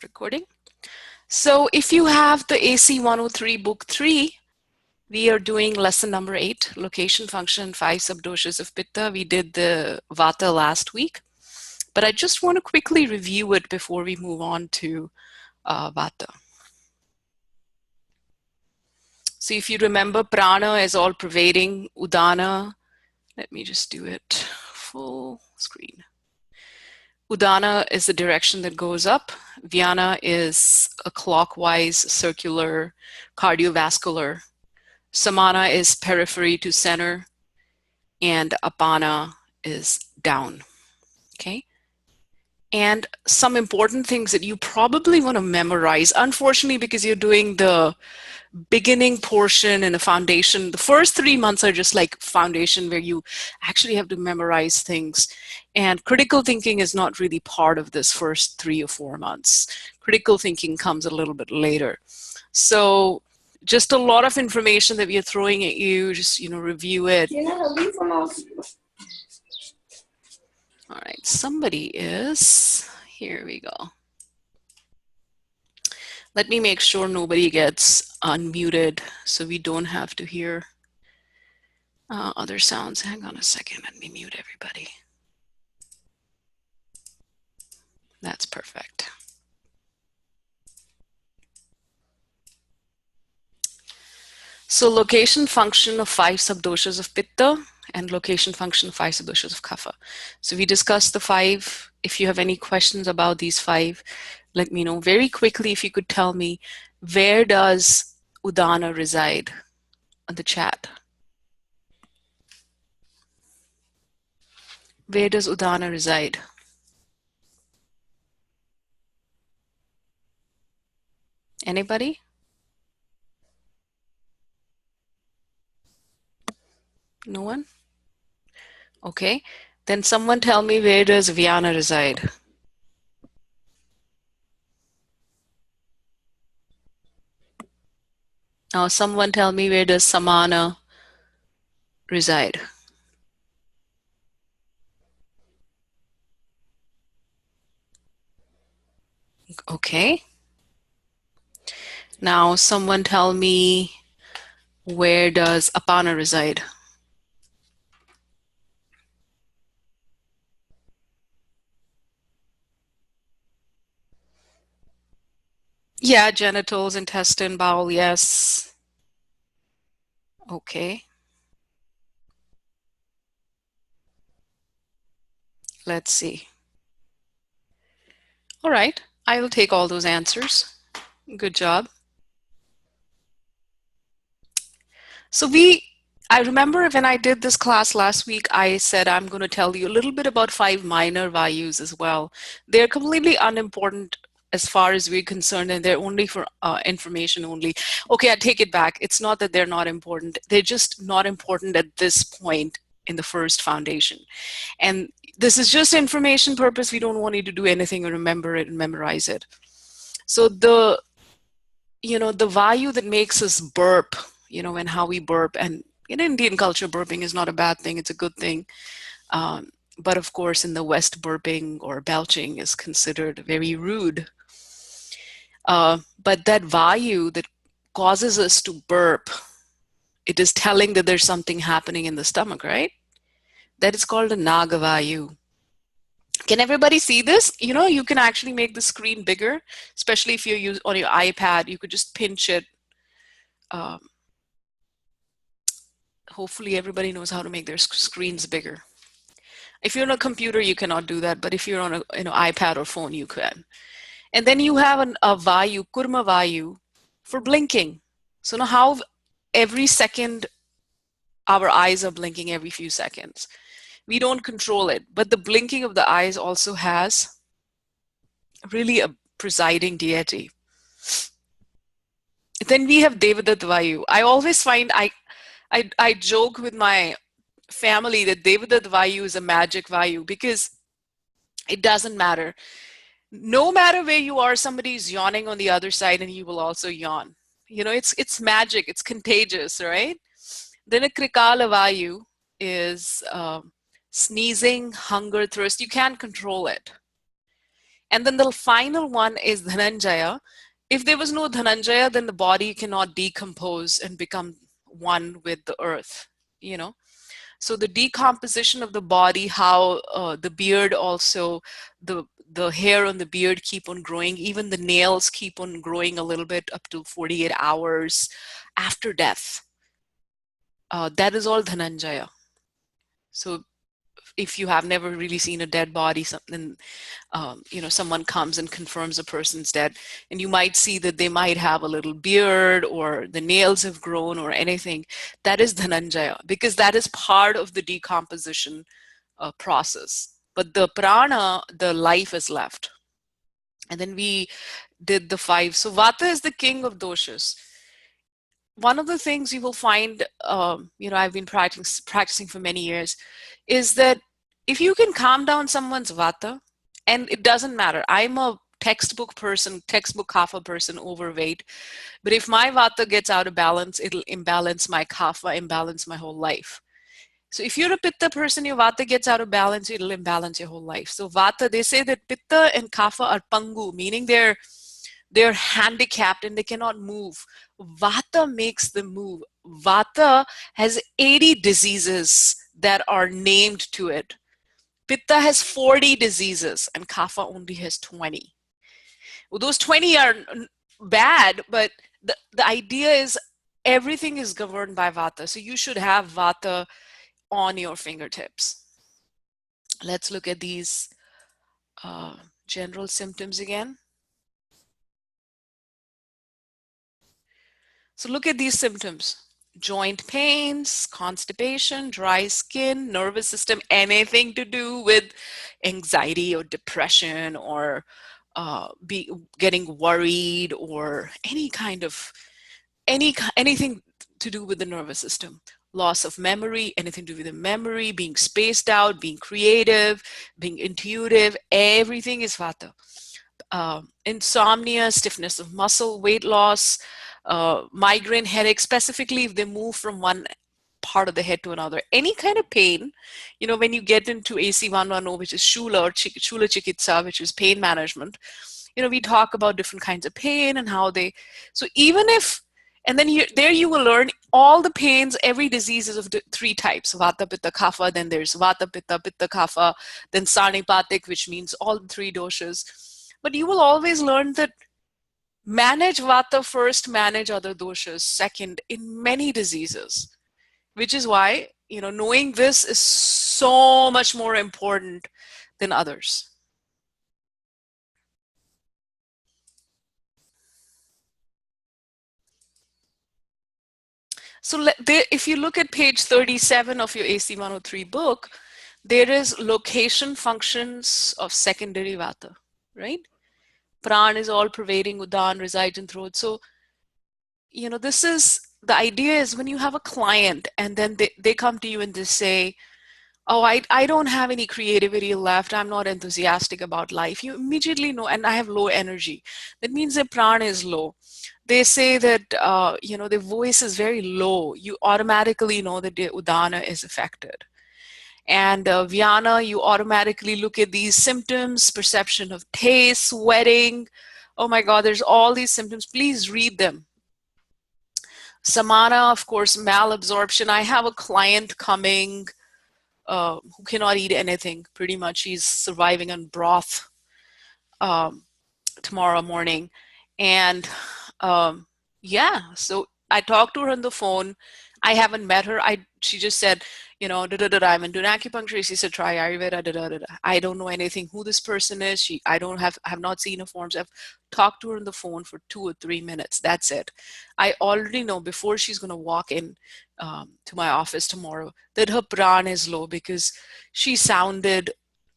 recording. So if you have the AC 103 book 3, we are doing lesson number 8, location, function, 5 subdoshas of Pitta. We did the Vata last week, but I just want to quickly review it before we move on to Vata. So if you remember, prana is all pervading, udana, let me just do it full screen. Udana is the direction that goes up. Vyana is a clockwise, circular, cardiovascular. Samana is periphery to center. And apana is down. Okay? And some important things that you probably want to memorize, unfortunately, because you're doing the beginning portion and the foundation. The first 3 months are just like foundation where you actually have to memorize things. And critical thinking is not really part of this first 3 or 4 months. Critical thinking comes a little bit later. So just a lot of information that we are throwing at you, just, review it. All right, somebody is, here we go. Let me make sure nobody gets unmuted so we don't have to hear other sounds. Hang on a second, let me mute everybody. That's perfect. So location function of 5 subdoshas of Pitta and location function of 5 subdoshas of Kapha. So we discussed the 5. If you have any questions about these 5, let me know. Very quickly, if you could tell me, where does Udana reside on the chat? Where does Udana reside? Anybody? No one? Okay. Then someone tell me, where does Vyana reside? Now someone tell me, where does Samana reside? Okay. Now someone tell me, where does Apana reside? Yeah, genitals, intestine, bowel, yes. Okay. Let's see. All right, I will take all those answers. Good job. So I remember when I did this class last week, I said I'm going to tell you a little bit about 5 minor vayus as well. They're completely unimportant as far as we're concerned, and they're only for information only. Okay, I take it back. It's not that they're not important. They're just not important at this point in the first foundation. And this is just information purpose. We don't want you to do anything or remember it and memorize it. So the vayu that makes us burp, and how we burp, and in Indian culture, burping is not a bad thing. It's a good thing. But of course, in the West, burping or belching is considered very rude. But that vayu that causes us to burp, it is telling that there's something happening in the stomach, right? That is called a nagavayu. Can everybody see this? You can actually make the screen bigger, especially if you're on your iPad. You could just pinch it. Hopefully everybody knows how to make their screens bigger. If you're on a computer, you cannot do that, but if you're on an iPad or phone, you can. And then you have a vayu, kurma vayu, for blinking. So now how every second our eyes are blinking every few seconds. We don't control it, but the blinking of the eyes also has really a presiding deity. Then we have Devadatta Vayu. I always find, I joke with my family that Devadatta Vayu is a magic Vayu because it doesn't matter. No matter where you are, somebody's yawning on the other side and you will also yawn. It's magic, it's contagious, right? Then a Krikala Vayu is sneezing, hunger, thirst. You can't control it. And then the final one is Dhananjaya. If there was no Dhananjaya, then the body cannot decompose and become one with the earth, you know. So the decomposition of the body, how the beard also, the hair on the beard keep on growing, even the nails keep on growing a little bit up to 48 hours after death. That is all Dhananjaya. So if you have never really seen a dead body, something, you know, someone comes and confirms a person's dead, and you might see that they might have a little beard or the nails have grown or anything. That is Dhananjaya, because that is part of the decomposition process. But the prana, the life is left. And then we did the 5. So Vata is the king of doshas. One of the things you will find, you know, I've been practicing for many years, is that if you can calm down someone's vata, and it doesn't matter, I'm a textbook person, textbook kapha person, overweight, but if my vata gets out of balance, it'll imbalance my kapha, imbalance my whole life. So if you're a pitta person, your vata gets out of balance, it'll imbalance your whole life. So vata, they say that pitta and kapha are pangu, meaning they're handicapped and they cannot move. Vata makes them move. Vata has 80 diseases that are named to it. Pitta has 40 diseases and Kapha only has 20. Well, those 20 are bad, but the idea is everything is governed by Vata. So you should have Vata on your fingertips. Let's look at these general symptoms again. So look at these symptoms: joint pains, constipation, dry skin, nervous system, anything to do with anxiety or depression or getting worried or anything to do with the nervous system. Loss of memory, anything to do with the memory, being spaced out, being creative, being intuitive, everything is Vata. Insomnia, stiffness of muscle, weight loss, migraine headache, specifically if they move from one part of the head to another. Any kind of pain, you know, when you get into AC 110, which is Shula or Shula Chikitsa, which is pain management, you know, we talk about different kinds of pain and how they, so even if, and then there you will learn all the pains, every disease is of 3 types: Vata, Pitta, Kapha. Then there's Vata, Pitta, Pitta, Kapha. Then Sanipatik, which means all the 3 doshas. But you will always learn that manage Vata first, manage other doshas second in many diseases, which is why, you know, knowing this is so much more important than others. So if you look at page 37 of your AC 103 book, there is location functions of secondary Vata, right? Pran is all pervading, Udan resides in throat. So, you know, this is, the idea is when you have a client and then they come to you and they say, oh, I don't have any creativity left, I'm not enthusiastic about life, you immediately know, and I have low energy. That means their prana is low. They say that, you know, their voice is very low. You automatically know that their udana is affected. And Vyana, you automatically look at these symptoms: perception of taste, sweating. Oh my God, there's all these symptoms. Please read them. Samana, of course, malabsorption. I have a client coming who cannot eat anything. Pretty much, he's surviving on broth tomorrow morning. And yeah, so I talked to her on the phone. I haven't met her. She just said, you know, I'm into acupuncture. She said, try Ayurveda. I don't know anything who this person is. I have not seen her forms. I've talked to her on the phone for 2 or 3 minutes. That's it. I already know before she's going to walk in to my office tomorrow that her pran is low because she sounded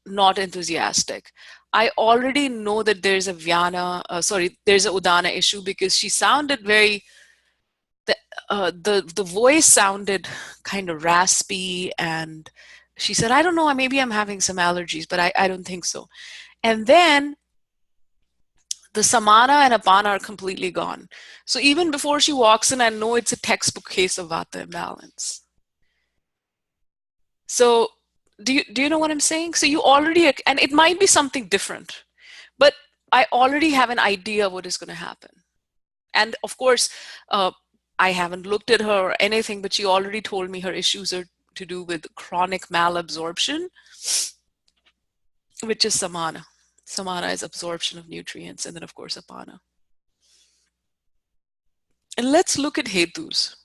not enthusiastic. I already know that there's a there's a udana issue because she sounded very, the voice sounded kind of raspy, and she said, I don't know, maybe I'm having some allergies, but I don't think so. And then the samana and apana are completely gone. So even before she walks in, I know it's a textbook case of vata imbalance. So do you know what I'm saying? So you already, and it might be something different, But I already have an idea what is going to happen. And of course, I haven't looked at her or anything, but she already told me her issues are to do with chronic malabsorption, which is samana. Samana is absorption of nutrients, and then of course apana. And let's look at hetus.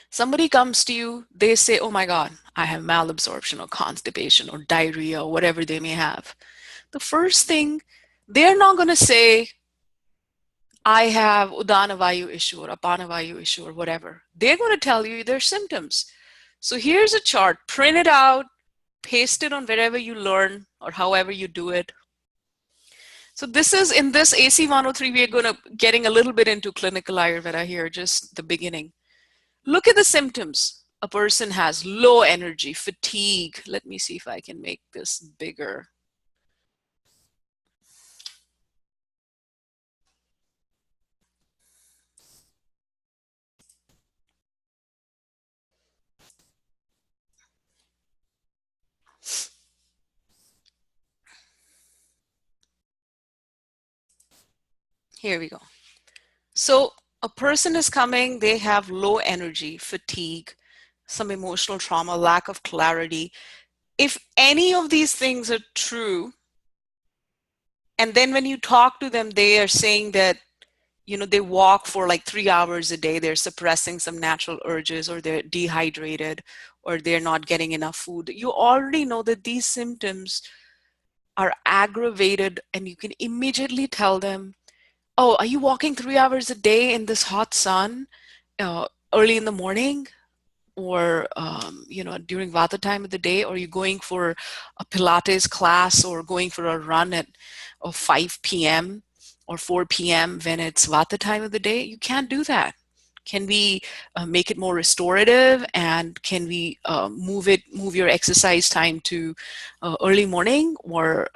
Somebody comes to you, they say, oh my God, I have malabsorption or constipation or diarrhea or whatever they may have. The first thing, they're not going to say, I have udana vayu issue or apana vayu issue or whatever. They're going to tell you their symptoms. So here's a chart, print it out, paste it on wherever you learn or however you do it. So this is, in this AC 103, we are going to getting a little bit into clinical Ayurveda here, just the beginning. Look at the symptoms. A person has low energy, fatigue. Let me see if I can make this bigger. Here we go. So a person is coming, they have low energy, fatigue, some emotional trauma, lack of clarity. If any of these things are true, and then when you talk to them, they are saying that, you know, they walk for like 3 hours a day, they're suppressing some natural urges, or they're dehydrated, or they're not getting enough food, you already know that these symptoms are aggravated, and you can immediately tell them, oh, are you walking 3 hours a day in this hot sun early in the morning? Or you know, during vata time of the day? Or are you going for a Pilates class or going for a run at 5 p.m. or 4 p.m. when it's vata time of the day? You can't do that. Can we make it more restorative, and can we move your exercise time to early morning, or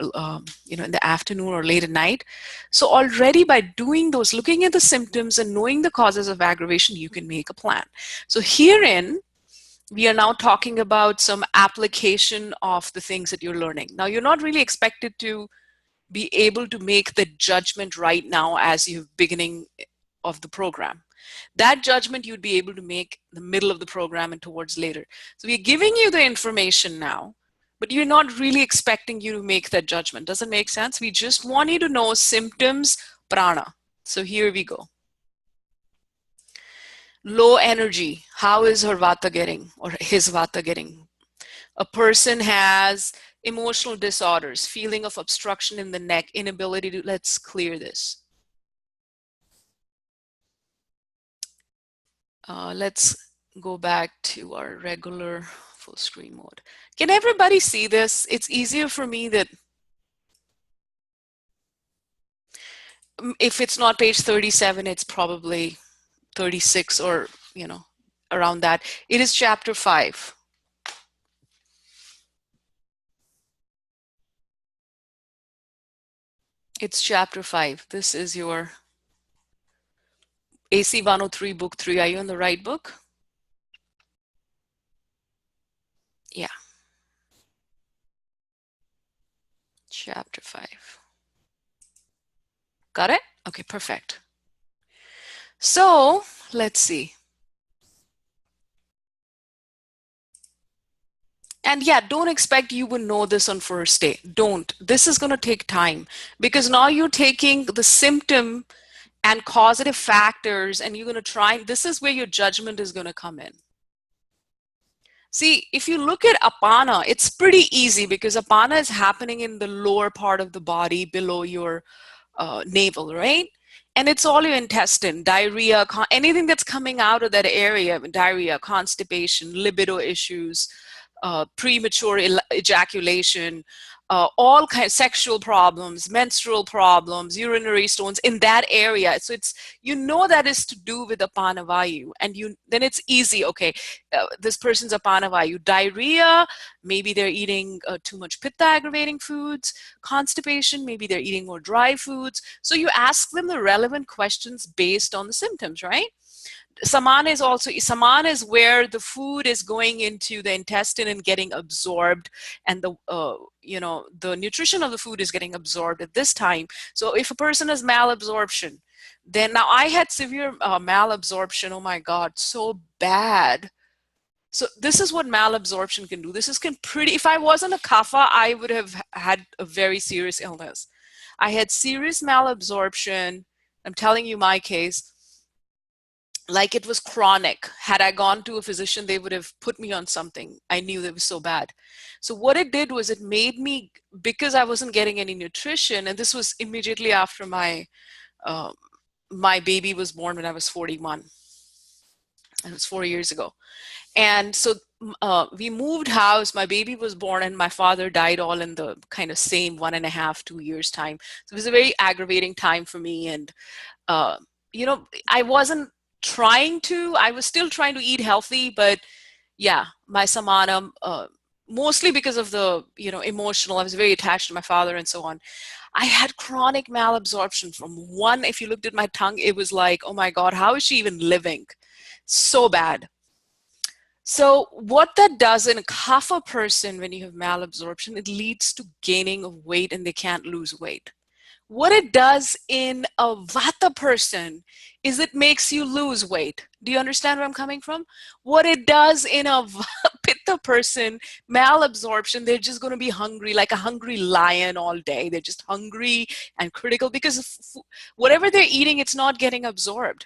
you know, in the afternoon or late at night? So already by doing those, looking at the symptoms and knowing the causes of aggravation, you can make a plan. So herein, we are now talking about some application of the things that you're learning. Now, you're not really expected to be able to make the judgment right now as you're beginning of the program. That judgment you'd be able to make in the middle of the program and towards later. So we're giving you the information now, but you're not really expecting you to make that judgment. Doesn't make sense? We just want you to know symptoms, prana. So here we go. Low energy. How is her vata getting, or his vata getting? A person has emotional disorders, feeling of obstruction in the neck, inability to, let's clear this. Let's go back to our regular full screen mode. Can everybody see this? It's easier for me that if it's not page 37, it's probably 36, or, you know, around that. It is chapter 5. It's chapter 5. This is your AC 103, book 3. Are you in the right book? Yeah. Chapter 5. Got it? Okay, perfect. So let's see. And yeah, don't expect you would know this on first day. Don't. This is going to take time, because now you're taking the symptom and causative factors, and you're going to try. This is where your judgment is going to come in. See, if you look at apana, it's pretty easy, because apana is happening in the lower part of the body below your navel, right? And it's all your intestine, diarrhea, anything that's coming out of that area, diarrhea, constipation, libido issues, premature ejaculation, all kinds of sexual problems, menstrual problems, urinary stones in that area. So it's, you know, that is to do with apana vayu, and then it's easy. Okay, this person's apana vayu, diarrhea, maybe they're eating too much pitta aggravating foods, constipation, maybe they're eating more dry foods. So you ask them the relevant questions based on the symptoms, right? Samana is also, Samana is where the food is going into the intestine and getting absorbed, and the the nutrition of the food is getting absorbed at this time. So if a person has malabsorption, then now I had severe malabsorption. Oh my God, so bad. So this is what malabsorption can do. This is pretty, if I wasn't a kapha, I would have had a very serious illness. I had serious malabsorption. I'm telling you my case, like it was chronic. Had I gone to a physician, they would have put me on something. I knew that was so bad. So what it did was it made me, because I wasn't getting any nutrition, and this was immediately after my baby was born when I was 41. And it was 4 years ago. And so we moved house, my baby was born, and my father died all in the kind of same 1.5, 2 years time. So it was a very aggravating time for me. And, I wasn't I was still trying to eat healthy, but yeah, my samana, mostly because of the, emotional, I was very attached to my father and so on. I had chronic malabsorption from one, if you looked at my tongue, it was like, oh my God, how is she even living? So bad. So what that does in a kapha person, when you have malabsorption, it leads to gaining of weight and they can't lose weight. What it does in a vata person is it makes you lose weight. Do you understand where I'm coming from? What it does in a pitta person, malabsorption, they're just going to be hungry, like a hungry lion all day. They're just hungry and critical because whatever they're eating, it's not getting absorbed.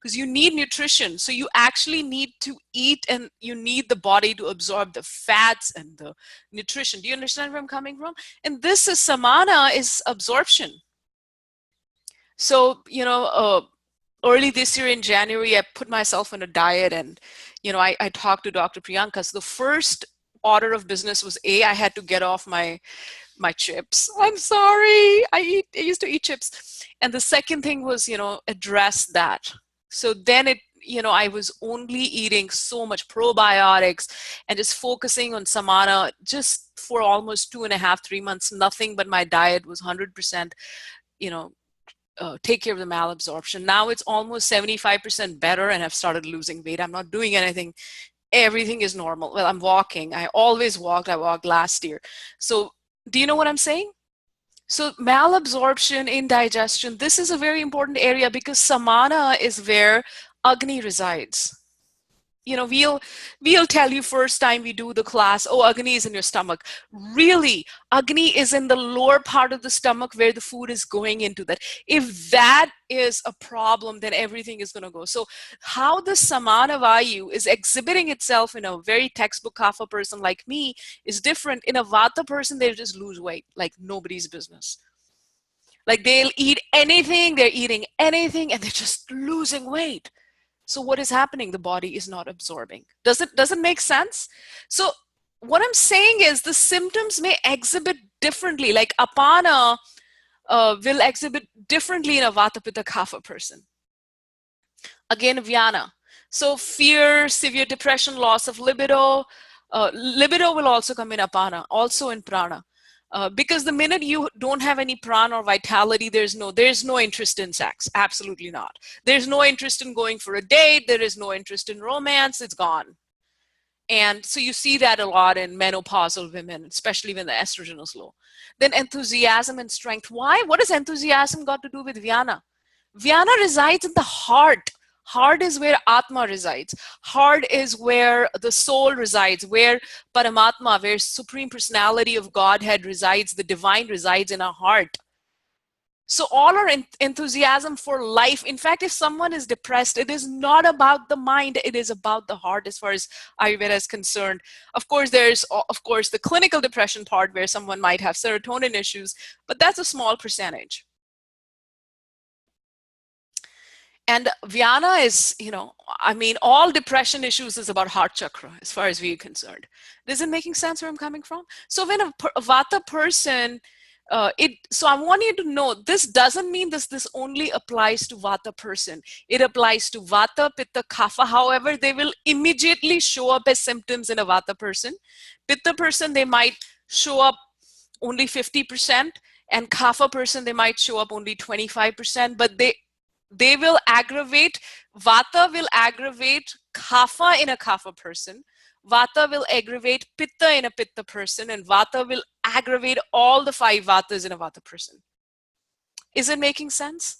Because you need nutrition. So you actually need to eat, and you need the body to absorb the fats and the nutrition. Do you understand where I'm coming from? And this is samana, is absorption. So, early this year in January, I put myself on a diet, and, I talked to Dr. Priyanka. So the first order of business was I had to get off my chips. I'm sorry. I used to eat chips. And the second thing was, address that. So then I was only eating so much probiotics and just focusing on samana just for almost 2.5, 3 months, nothing but my diet was 100%, take care of the malabsorption. Now it's almost 75% better and I've started losing weight. I'm not doing anything. Everything is normal. Well, I'm walking. I always walked. I walked last year. So do you know what I'm saying? So malabsorption, indigestion, this is a very important area because samana is where Agni resides. We'll tell you first time we do the class, oh, Agni is in your stomach. Really, Agni is in the lower part of the stomach where the food is going into that. If that is a problem, then everything is going to go. So how the samana vayu is exhibiting itself in a very textbook kapha person like me is different. In a vata person, they just lose weight like nobody's business. Like they'll eat anything, they're eating anything, and they're just losing weight. So what is happening? The body is not absorbing. Does it make sense? So what I'm saying is the symptoms may exhibit differently. Like apana will exhibit differently in a vata pitta kapha person. Again, vyana. So fear, severe depression, loss of libido. Libido will also come in apana, also in prana. Because the minute you don't have any prana or vitality, there's no interest in sex. Absolutely not. There's no interest in going for a date. There is no interest in romance. It's gone. And so you see that a lot in menopausal women, especially when the estrogen is low. Then enthusiasm and strength. Why? What has enthusiasm got to do with Vyana? Vyana resides in the heart. Heart is where Atma resides. Heart is where the soul resides, where Paramatma, where Supreme Personality of Godhead resides, the divine resides in our heart. So all our enthusiasm for life, in fact, if someone is depressed, it is not about the mind, it is about the heart as far as Ayurveda is concerned. Of course, there's, the clinical depression part where someone might have serotonin issues, but that's a small percentage. And Vyana is, all depression issues is about heart chakra as far as we're concerned. Is it making sense where I'm coming from? So when a Vata person, so I want you to know, this doesn't mean this only applies to Vata person. It applies to Vata, Pitta, Kapha. However, they will immediately show up as symptoms in a Vata person. Pitta person, they might show up only 50%, and Kapha person, they might show up only 25%, but They will aggravate, Vata will aggravate Kapha in a Kapha person. Vata will aggravate Pitta in a Pitta person, and Vata will aggravate all the 5 Vatas in a Vata person. Is it making sense?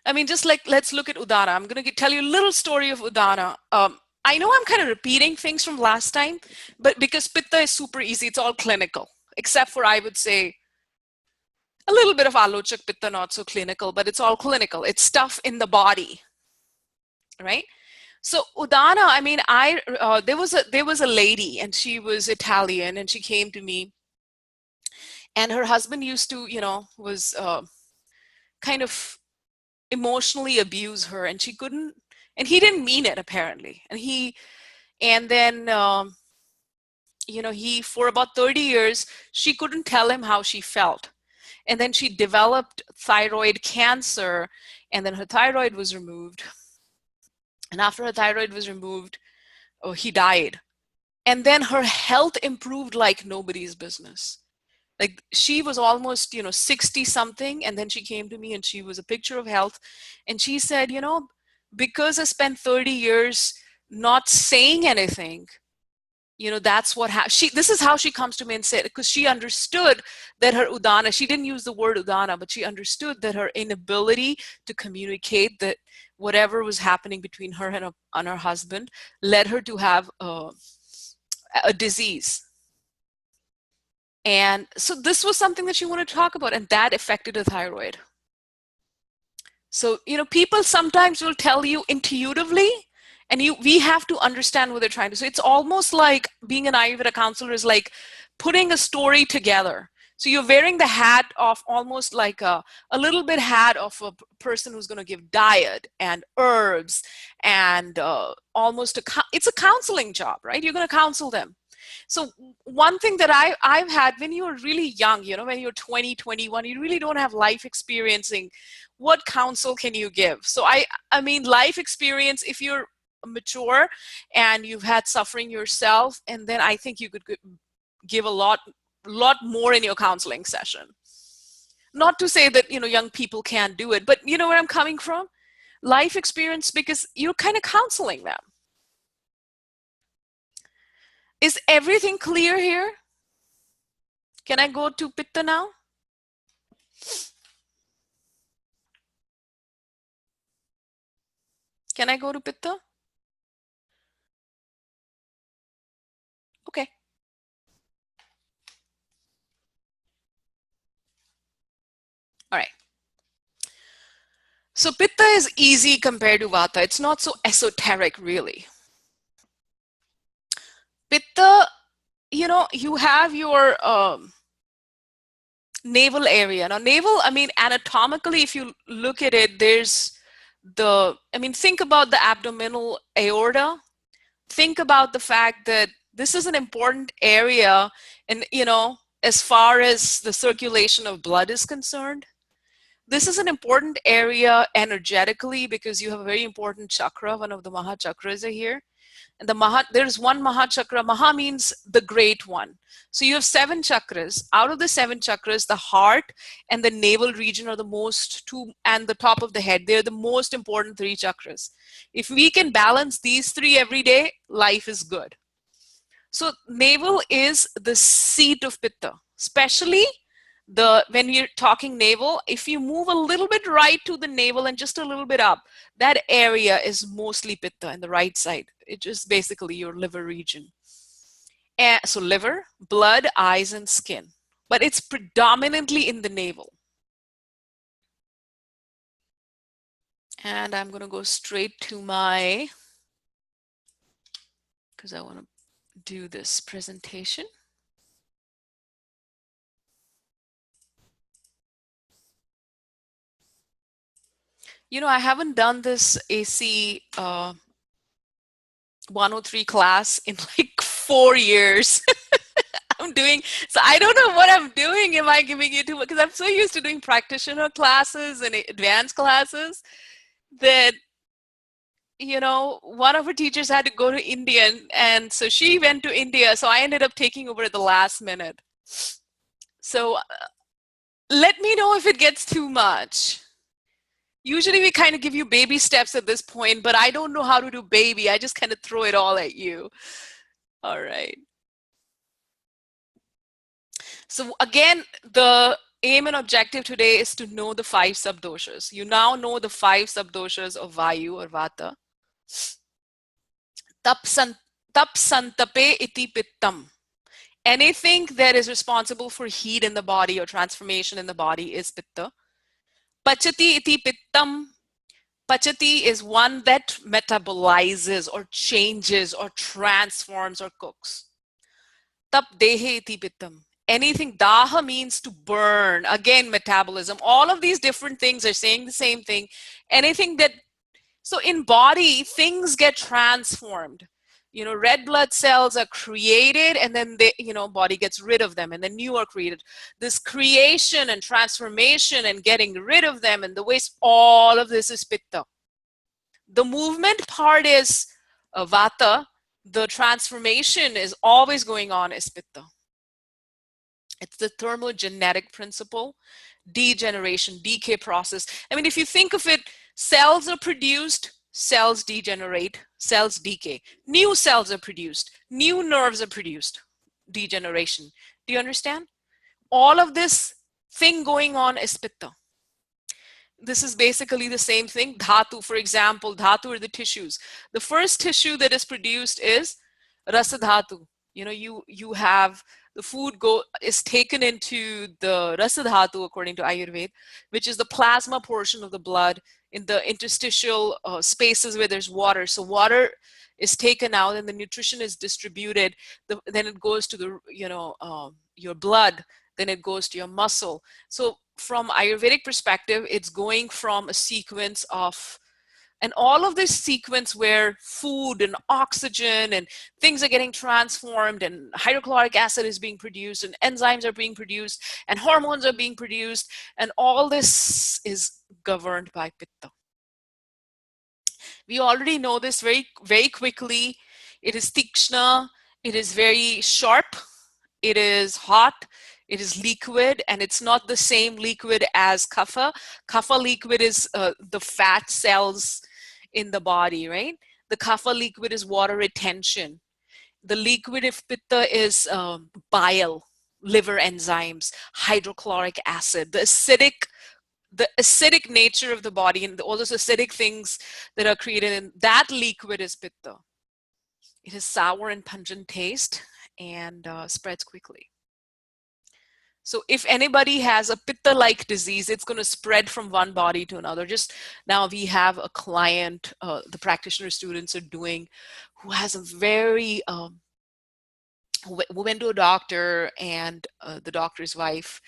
I mean, just like, let's look at Udana. I'm going to tell you a little story of Udana. I know I'm kind of repeating things from last time, but because Pitta is super easy, it's all clinical, except for, I would say, a little bit of Alochak Pitta, not so clinical, but it's all clinical. It's stuff in the body, right? So Udana, I mean, there was a lady, and she was Italian, and she came to me, and her husband used to, was kind of emotionally abuse her, and she couldn't, and he didn't mean it apparently, and then he, for about 30 years, she couldn't tell him how she felt, and then she developed thyroid cancer, and then her thyroid was removed, and after her thyroid was removed, he died, and then her health improved like nobody's business. Like, she was almost 60 something, and then she came to me, and she was a picture of health, and she said, because I spent 30 years not saying anything, that's what this is how she comes to me and said, because she understood that her Udana, she didn't use the word Udana, but she understood that her inability to communicate, that whatever was happening between her and her husband led her to have a disease. And so this was something that she wanted to talk about, and that affected the thyroid. So, people sometimes will tell you intuitively, and we have to understand what they're trying to say. It's almost like being an Ayurveda counselor is like putting a story together. So you're wearing the hat of almost like a little bit hat of a person who's going to give diet and herbs and almost it's a counseling job, right? You're going to counsel them. So one thing that I've had, when you're really young, when you're 20, 21, you really don't have life experiencing. What counsel can you give? So I mean, life experience, if you're mature and you've had suffering yourself, and then I think you could give a lot more in your counseling session. Not to say that, young people can't do it, but you know where I'm coming from? Life experience, because you're kind of counseling them. Is everything clear here? Can I go to Pitta now? Can I go to Pitta? Okay. All right. So Pitta is easy compared to Vata. It's not so esoteric, really. Pitta, you have your navel area. Now, navel, I mean, anatomically, if you look at it, there's think about the abdominal aorta. Think about the fact that this is an important area, and, as far as the circulation of blood is concerned. This is an important area energetically because you have a very important chakra. One of the Maha chakras are here. And there's one Maha chakra. Maha means the great one. So you have 7 chakras. Out of the 7 chakras, the heart and the navel region are the most two, and the top of the head. They're the most important 3 chakras. If we can balance these 3 every day, life is good. So navel is the seat of Pitta, especially when you're talking navel. If you move a little bit right to the navel and just a little bit up, that area is mostly Pitta in the right side. It's just basically your liver region. And so liver, blood, eyes, and skin. But it's predominantly in the navel. And I'm going to go straight to because I want to do this presentation. I haven't done this AC 103 class in like 4 years. So I don't know what I'm doing. Am I giving you too much? Because I'm so used to doing practitioner classes and advanced classes that, one of her teachers had to go to India, and so she went to India. So I ended up taking over at the last minute. So Let me know if it gets too much. Usually we kind of give you baby steps at this point, but I don't know how to do baby. I just kind of throw it all at you. All right. So again, the aim and objective today is to know the 5 subdoshas. You now know the 5 subdoshas of Vayu or Vata. Tap santape iti pittam. Anything that is responsible for heat in the body or transformation in the body is Pitta. Pachati iti pittam. Pachati is one that metabolizes or changes or transforms or cooks. Tap dehe iti pittam. Anything, daha means to burn, again metabolism. All of these different things are saying the same thing. Anything that, so in body, things get transformed. You know, red blood cells are created and then they, you know, body gets rid of them and then new are created. This creation and transformation and getting rid of them and the waste, all of this is Pitta. The movement part is Vata. The transformation is always going on is Pitta. It's the thermogenetic principle, degeneration, decay process. I mean, if you think of it, cells are produced, cells degenerate, cells decay. New cells are produced, new nerves are produced, degeneration. Do you understand? All of this thing going on is Pitta. This is basically the same thing. Dhatu, for example, dhatu are the tissues. The first tissue that is produced is rasa dhatu. You know, you have the food is taken into the rasa dhatu according to Ayurveda, which is the plasma portion of the blood in the interstitial spaces where there's water. So water is taken out and the nutrition is distributed. Then it goes to the, you know, your blood. Then it goes to your muscle. So from Ayurvedic perspective, it's going from a sequence of, and all of this sequence where food and oxygen and things are getting transformed and hydrochloric acid is being produced and enzymes are being produced and hormones are being produced, and all this is governed by Pitta. We already know this very, very quickly. It is tikshna, it is very sharp, it is hot, it is liquid, and it's not the same liquid as kapha. Kapha liquid is the fat cells in the body, right? The kapha liquid is water retention. The liquid of pitta is bile, liver enzymes, hydrochloric acid, the acidic nature of the body, and all those acidic things that are created in that liquid is pitta. It has sour and pungent taste and spreads quickly. So if anybody has a pitta-like disease, it's going to spread from one body to another. Just now we have a client, the practitioner students are doing, who has a very, who went to a doctor, and the doctor's wife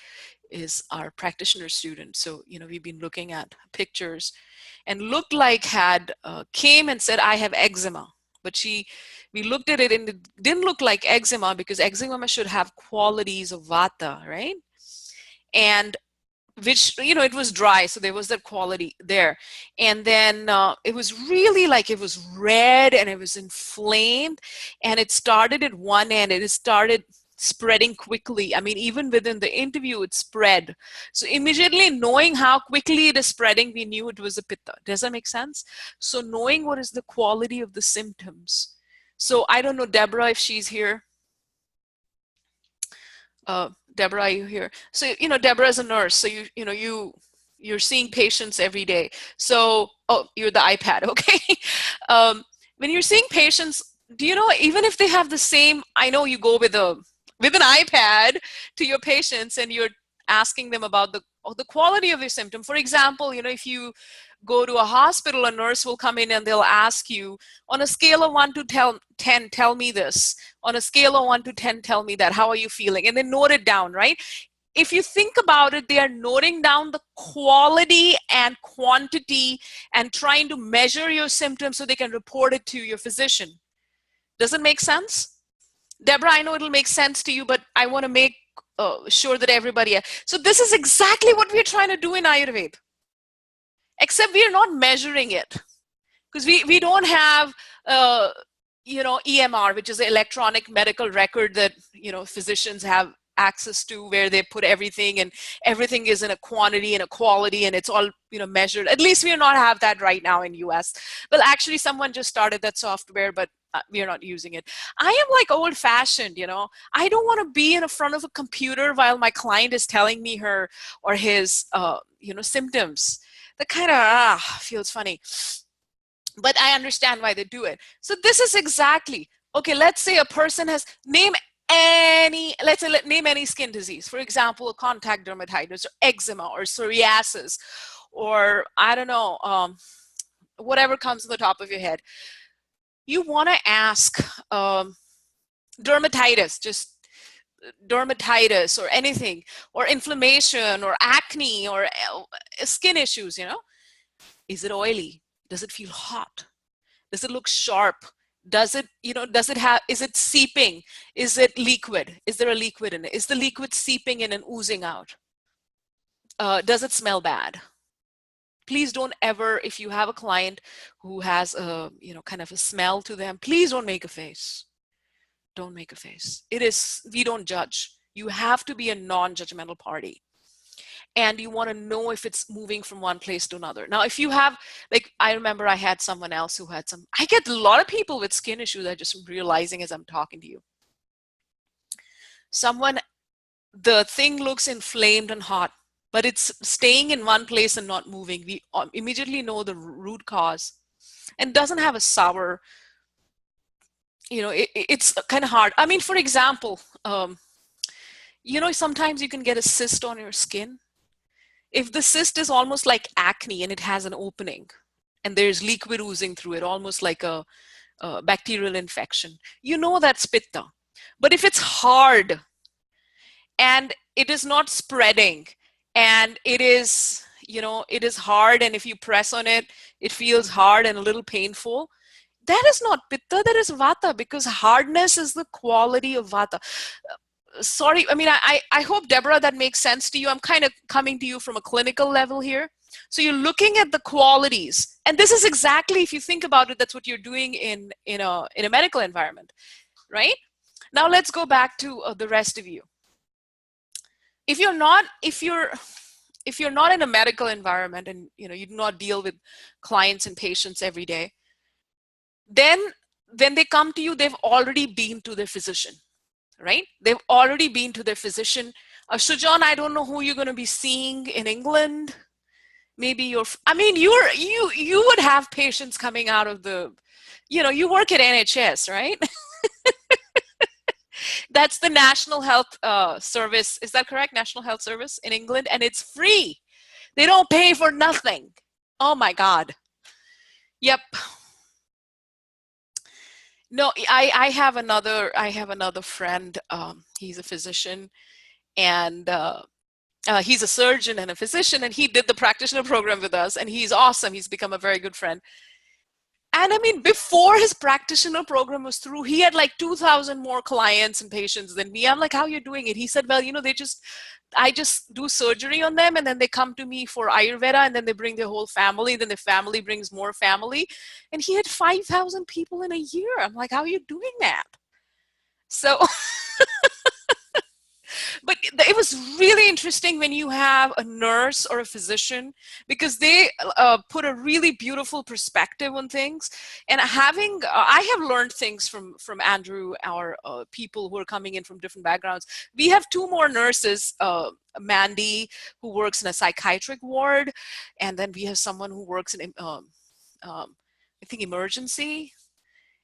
is our practitioner student. So, you know, we've been looking at pictures and looked like had, came and said, I have eczema. But we looked at it and it didn't look like eczema, because eczema should have qualities of vata, right? And which, you know, it was dry, so there was that quality there. And then it was really like, it was red and it was inflamed, and it started at one end and it started spreading quickly. I mean, even within the interview, it spread. So immediately knowing how quickly it is spreading, we knew it was a pitta. Does that make sense? So knowing what is the quality of the symptoms. So I don't know, Deborah, if she's here. Deborah, are you here? So, you know, Deborah is a nurse. So you're seeing patients every day. So, oh, you're the iPad, okay. When you're seeing patients, do you know, even if they have the same, I know you go with an iPad to your patients and you're asking them about the quality of their symptom. For example, you know, if you go to a hospital, a nurse will come in and they'll ask you, on a scale of 1 to 10, tell me this. On a scale of 1 to 10, tell me that. How are you feeling? And they note it down, right? If you think about it, they are noting down the quality and quantity and trying to measure your symptoms so they can report it to your physician. Does it make sense? Deborah, I know it'll make sense to you, but I want to make sure that everybody. So this is exactly what we're trying to do in Ayurveda, except we are not measuring it, because we don't have you know, EMR, which is an electronic medical record that, you know, physicians have access to, where they put everything and everything is in a quantity and a quality and it's all, you know, measured. At least we do not have that right now in US. Well, actually someone just started that software, but we are not using it. I am like old fashioned, you know. I don't want to be in front of a computer while my client is telling me her or his, you know, symptoms. That kind of feels funny. But I understand why they do it. So this is exactly, okay, let's say a person has, name any skin disease. For example, contact dermatitis or eczema or psoriasis or I don't know, whatever comes to the top of your head. You want to ask dermatitis, just dermatitis or anything, or inflammation or acne or skin issues, you know. Is it oily? Does it feel hot? Does it look sharp? Does it, you know, does it have, is it seeping? Is it liquid? Is there a liquid in it? Is the liquid seeping in and oozing out? Does it smell bad? Please don't ever, if you have a client who has a, you know, kind of a smell to them, please don't make a face. Don't make a face. It is, we don't judge. You have to be a non-judgmental party. And you want to know if it's moving from one place to another. Now, if you have, like, I remember I had someone else who had some, I get a lot of people with skin issues. I'm just realizing as I'm talking to you. Someone, the thing looks inflamed and hot, but it's staying in one place and not moving. We immediately know the root cause, and doesn't have a sour, you know, it's kind of hard. I mean, for example, you know, sometimes you can get a cyst on your skin. If the cyst is almost like acne and it has an opening and there's liquid oozing through it, almost like a bacterial infection, you know that's Pitta. But if it's hard and it is not spreading and it is, you know, it is hard, and if you press on it, it feels hard and a little painful, that is not Pitta, that is Vata, because hardness is the quality of Vata. Sorry, I mean, I hope, Deborah, that makes sense to you. I'm kind of coming to you from a clinical level here. So you're looking at the qualities. And this is exactly, if you think about it, that's what you're doing in a medical environment, right? Now let's go back to the rest of you. If you're not in a medical environment and, you know, you do not deal with clients and patients every day, then when they come to you, they've already been to their physician. Right? They've already been to their physician. Sujan, I don't know who you're going to be seeing in England. Maybe you would have patients coming out of the, you know, you work at NHS, right? That's the National Health Service. Is that correct? National Health Service in England, and it's free. They don't pay for nothing. Oh my God. Yep. No, I have another friend. He's a physician, and he's a surgeon and a physician, and he did the practitioner program with us, and he's awesome. He's become a very good friend. And I mean, before his practitioner program was through, he had like 2,000 more clients and patients than me. I'm like, how are you doing it? He said, well, you know, I just do surgery on them, and then they come to me for Ayurveda, and then they bring their whole family, then the family brings more family. And he had 5,000 people in a year. I'm like, how are you doing that? So, but it was really interesting when you have a nurse or a physician, because they put a really beautiful perspective on things. And I have learned things from Andrew, our people who are coming in from different backgrounds. We have two more nurses, Mandy, who works in a psychiatric ward, and then we have someone who works in, I think, emergency.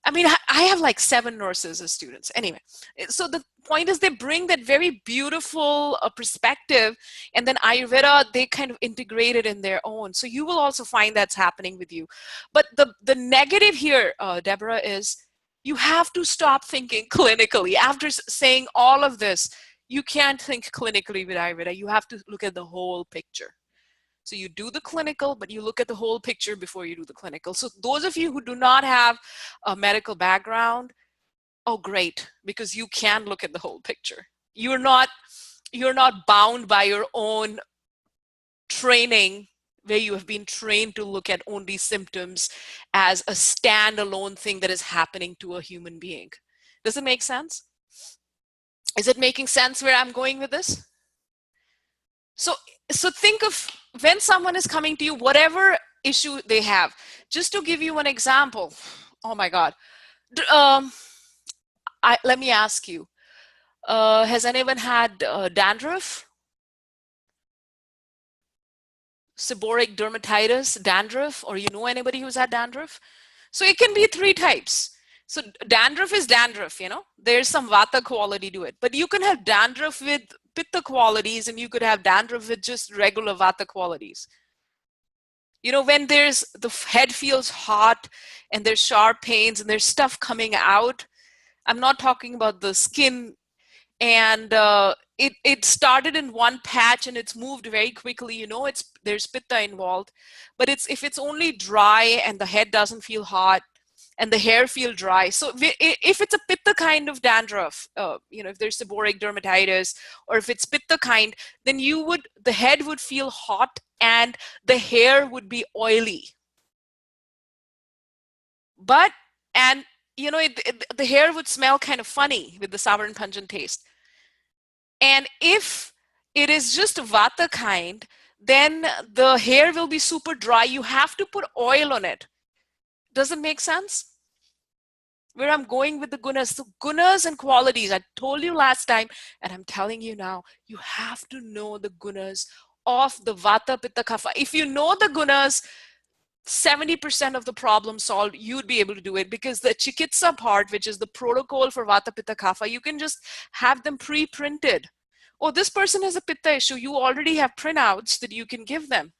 I mean, I have like 7 nurses as students. Anyway, so the point is they bring that very beautiful perspective, and then Ayurveda, they kind of integrate it in their own. So you will also find that's happening with you. But the negative here, Deborah, is you have to stop thinking clinically. After saying all of this, you can't think clinically with Ayurveda. You have to look at the whole picture. So you do the clinical, but you look at the whole picture before you do the clinical. So those of you who do not have a medical background, oh, great, because you can look at the whole picture. You're not bound by your own training, where you have been trained to look at only symptoms as a standalone thing that is happening to a human being. Does it make sense? Is it making sense where I'm going with this? So think of when someone is coming to you, whatever issue they have. Just to give you an example, oh my God. Let me ask you, has anyone had dandruff? Seborrheic dermatitis, dandruff, or you know anybody who's had dandruff? So it can be 3 types. So dandruff is dandruff, you know, there's some vata quality to it, but you can have dandruff with pitta qualities and you could have dandruff with just regular vata qualities. You know, when there's the head feels hot and there's sharp pains and there's stuff coming out, I'm not talking about the skin, and it started in one patch and it's moved very quickly, you know, there's pitta involved. But if it's only dry and the head doesn't feel hot and the hair feel dry, so if it's a pitta kind of dandruff, you know, if there's seborrheic dermatitis, or if it's pitta kind, then the head would feel hot and the hair would be oily. And you know, the hair would smell kind of funny with the sour and pungent taste. And if it is just vata kind, then the hair will be super dry. You have to put oil on it. Does it make sense? Where I'm going with the gunas. So gunas and qualities, I told you last time, and I'm telling you now, you have to know the gunas of the vata, pitta, kapha. If you know the gunas, 70% of the problem solved, you'd be able to do it, because the chikitsa part, which is the protocol for vata, pitta, kapha, you can just have them pre-printed. Oh, this person has a pitta issue. You already have printouts that you can give them.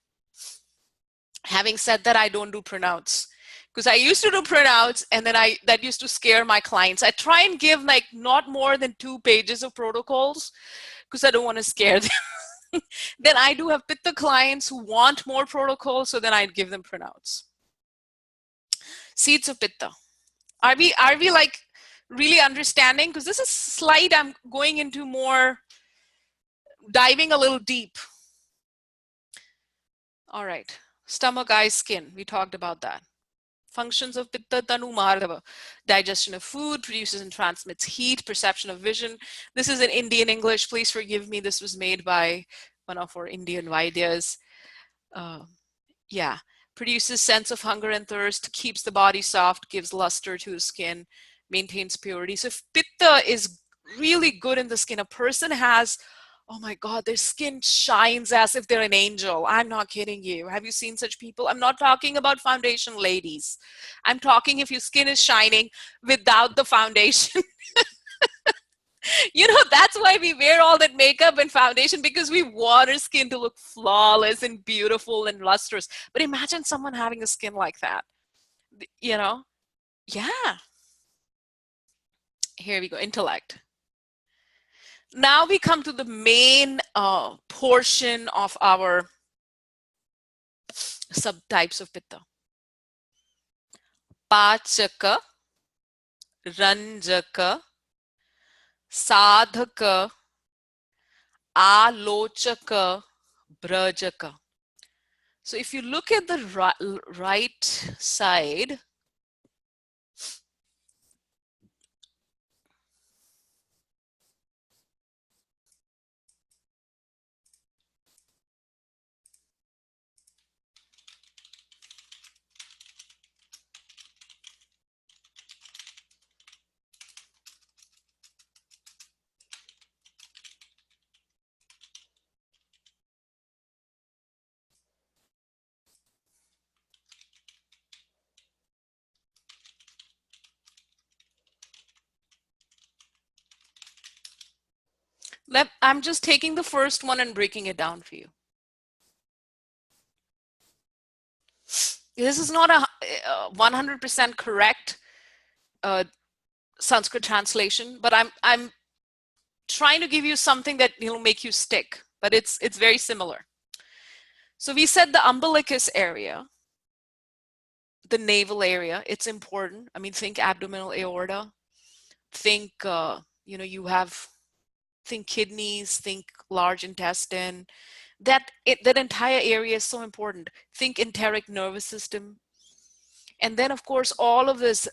Having said that, I don't do printouts, because I used to do printouts, and then that used to scare my clients. I try and give like not more than 2 pages of protocols, because I don't want to scare them. Then I do have pitta clients who want more protocols, so then I'd give them printouts. Seeds of pitta. Are we like really understanding? Because this is slide I'm going into more, diving a little deep. All right. Stomach, eye, skin. We talked about that. Functions of pitta, tanu, mahardava. Digestion of food, produces and transmits heat, perception of vision. This is in Indian English. Please forgive me. This was made by one of our Indian Vaidyas. Yeah. Produces sense of hunger and thirst, keeps the body soft, gives luster to the skin, maintains purity. So if pitta is really good in the skin, a person has, oh my God, their skin shines as if they're an angel. I'm not kidding you. Have you seen such people? I'm not talking about foundation ladies. I'm talking if your skin is shining without the foundation. You know, that's why we wear all that makeup and foundation, because we want our skin to look flawless and beautiful and lustrous. But imagine someone having a skin like that, you know? Yeah. Here we go, intellect. Now we come to the main portion of our subtypes of pitta. Pachaka, Ranjaka, Sadhaka, Alochaka, Brajaka. So if you look at the right side, I'm just taking the first one and breaking it down for you. This is not a 100% correct Sanskrit translation, but I'm trying to give you something that will make you stick, but it's very similar. So we said the umbilicus area, the navel area, it's important. I mean, think abdominal aorta, think, you know, think kidneys, think large intestine. That entire area is so important. Think enteric nervous system. And then, of course, all of this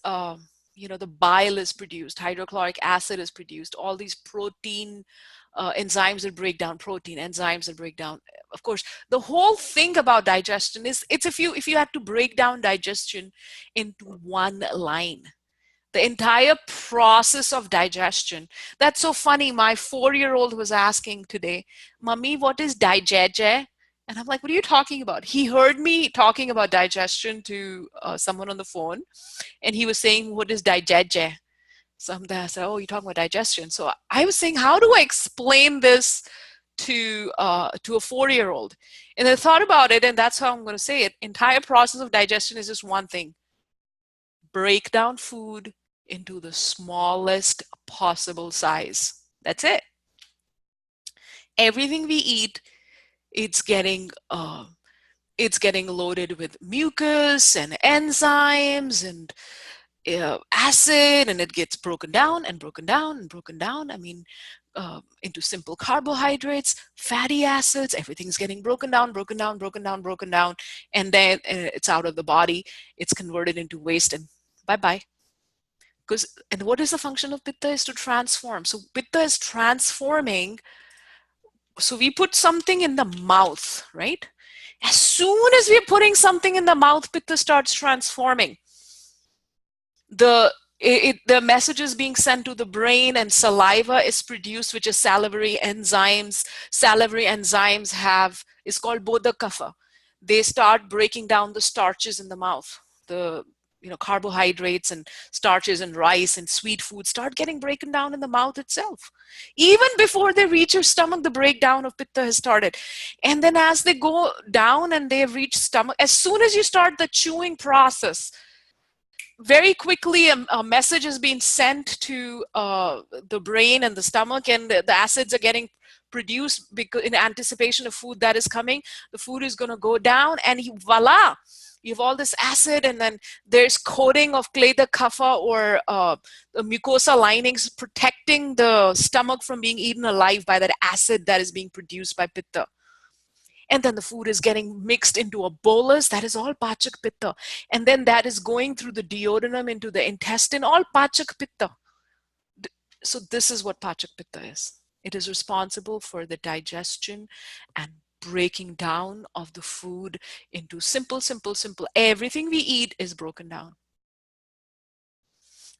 the bile is produced, hydrochloric acid is produced, all these protein enzymes that break down protein, enzymes that break down. Of course, the whole thing about digestion is, it's if you had to break down digestion into one line, the entire process of digestion. That's so funny. My 4-year-old was asking today, Mummy, what is digeje? And I'm like, what are you talking about? He heard me talking about digestion to someone on the phone, and he was saying, what is digeje? So I said, oh, you're talking about digestion. So I was saying, how do I explain this to a 4-year-old? And I thought about it, and that's how I'm going to say it. Entire process of digestion is just one thing: break down food into the smallest possible size. That's it. Everything we eat, it's getting loaded with mucus and enzymes and acid, and it gets broken down and broken down and broken down. I mean, into simple carbohydrates, fatty acids, everything's getting broken down, broken down, broken down, broken down, and then it's out of the body. It's converted into waste, and bye-bye. And what is the function of Pitta? Is to transform. So Pitta is transforming. So we put something in the mouth, right? As soon as we're putting something in the mouth, Pitta starts transforming. The message is being sent to the brain, and saliva is produced, which is salivary enzymes. Salivary enzymes is called bodha kapha. They start breaking down the starches in the mouth. The carbohydrates and starches and rice and sweet food start getting broken down in the mouth itself. Even before they reach your stomach, the breakdown of Pitta has started. And then as they go down and they have reached stomach, as soon as you start the chewing process, very quickly a message is being sent to the brain and the stomach, and the acids are getting produced because in anticipation of food that is coming. The food is going to go down, and voila, you have all this acid, and then there's coating of kleda kapha or the mucosa linings protecting the stomach from being eaten alive by that acid that is being produced by Pitta. And then the food is getting mixed into a bolus. That is all Pachak Pitta. And then that is going through the duodenum into the intestine, all Pachak Pitta. So this is what Pachak Pitta is. It is responsible for the digestion and breaking down of the food into simple. Everything we eat is broken down.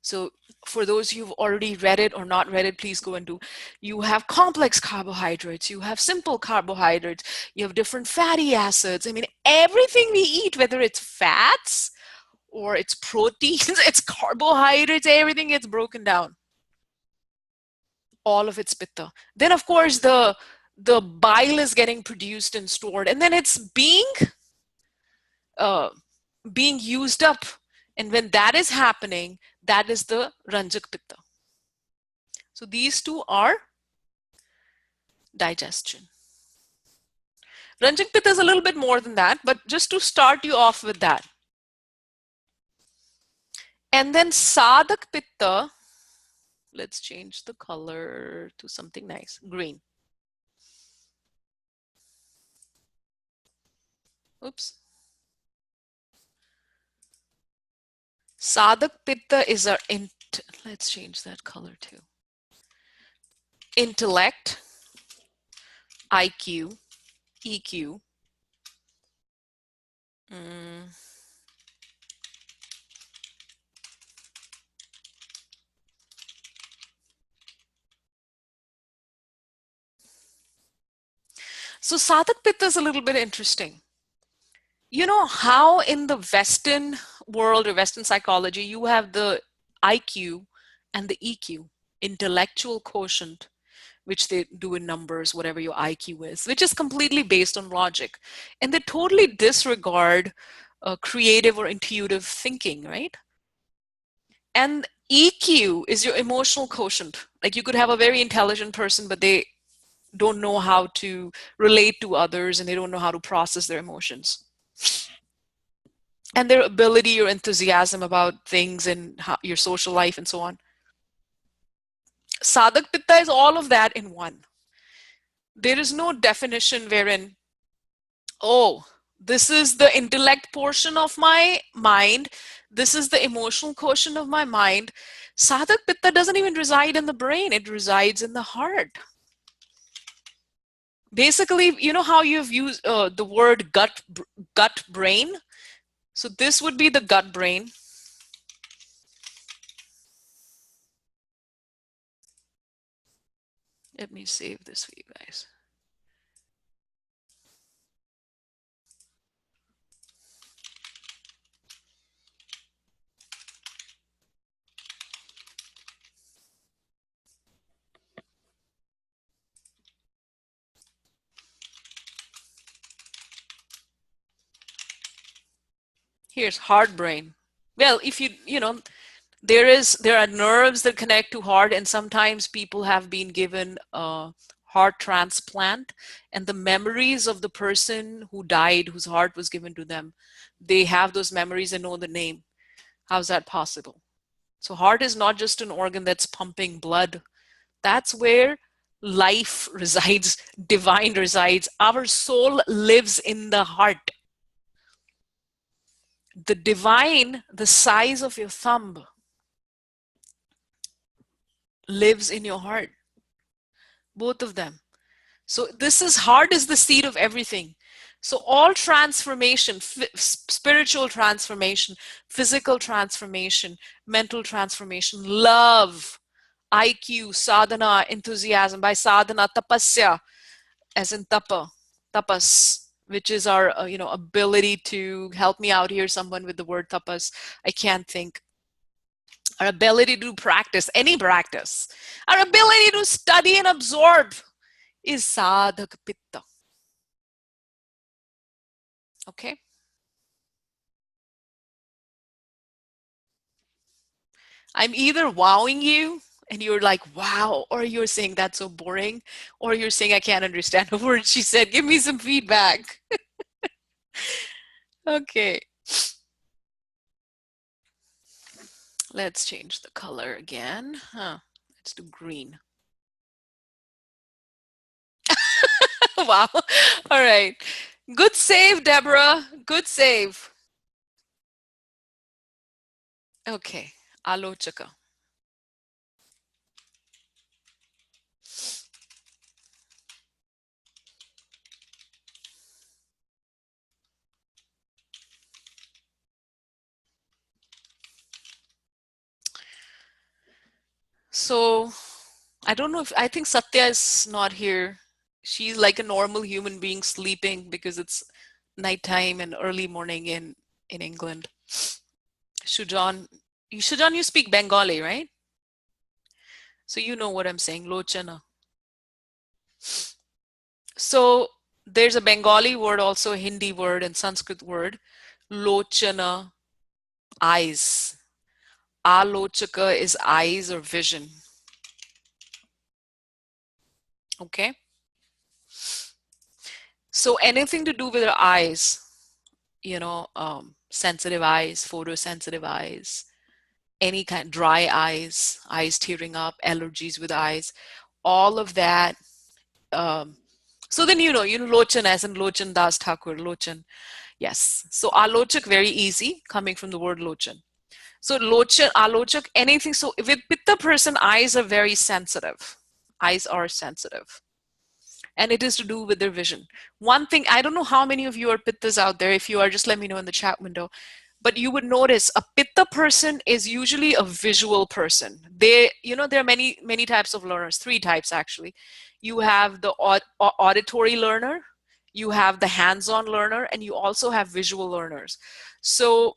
So for those who've already read it or not read it, please go into, you have complex carbohydrates, you have simple carbohydrates, you have different fatty acids. I mean, everything we eat, whether it's fats or it's proteins, it's carbohydrates, everything gets broken down. All of it's Pitta. Then of course the bile is getting produced and stored, and then it's being used up. And when that is happening, that is the Ranjak Pitta. So these two are digestion. Ranjak Pitta is a little bit more than that, but just to start you off with that. And then Sadak Pitta, let's change the color to something nice, green. Oops. Sadak Pitta is our, let's change that color too. Intellect, IQ, EQ. So Sadak Pitta is a little bit interesting. You know how in the Western world or Western psychology, you have the IQ and the EQ, intellectual quotient, which they do in numbers, whatever your IQ is, which is completely based on logic. And they totally disregard creative or intuitive thinking, right? And EQ is your emotional quotient. Like you could have a very intelligent person, but they don't know how to relate to others, and they don't know how to process their emotions. And their ability or enthusiasm about things and your social life and so on. Sadak Pitta is all of that in one. There is no definition wherein, oh, this is the intellect portion of my mind, this is the emotional quotient of my mind. Sadhak Pitta doesn't even reside in the brain, it resides in the heart. Basically, you know how you've used the word gut brain? So this would be the gut brain. Let me save this for you guys. Here's heart brain. Well, if you know, there are nerves that connect to heart, and sometimes people have been given a heart transplant, and the memories of the person who died, whose heart was given to them, they have those memories and know the name. How's that possible? So heart is not just an organ that's pumping blood. That's where life resides, divine resides. Our soul lives in the heart. The divine, the size of your thumb, lives in your heart. Both of them. So this is heart is the seed of everything. So all transformation, spiritual transformation, physical transformation, mental transformation, love, IQ, sadhana, enthusiasm. By sadhana, tapasya, as in tapa, tapas, which is our ability to help me out here. Someone with the word tapas, I can't think. Our ability to practice, any practice, our ability to study and absorb is sadhak pitta. Okay. I'm either wowing you and you're like, wow, or you're saying that's so boring, or you're saying I can't understand a word she said. Give me some feedback. Okay. Let's change the color again. Let's do green. Wow. All right. Good save, Deborah. Good save. Okay. Alochaka. So I don't know I think Satya is not here. She's like a normal human being sleeping because it's nighttime and early morning in England. Shujan, you speak Bengali, right? So you know what I'm saying, Lochana. So there's a Bengali word, also a Hindi word and Sanskrit word, Lochana, eyes. Alochaka is eyes or vision. Okay. So anything to do with our eyes, sensitive eyes, photosensitive eyes, any kind, dry eyes, eyes tearing up, allergies with eyes, all of that. So then, Lochan as in Lochan Das Thakur, Lochan. Yes. So Alochak, very easy, coming from the word Lochan. So Lochan, Alochak, anything. So with Pitta person, eyes are very sensitive. Eyes are sensitive. And it is to do with their vision. One thing, I don't know how many of you are Pittas out there. If you are, just let me know in the chat window. But you would notice a Pitta person is usually a visual person. There are many types of learners, 3 types actually. You have the auditory learner, you have the hands-on learner, and you also have visual learners. So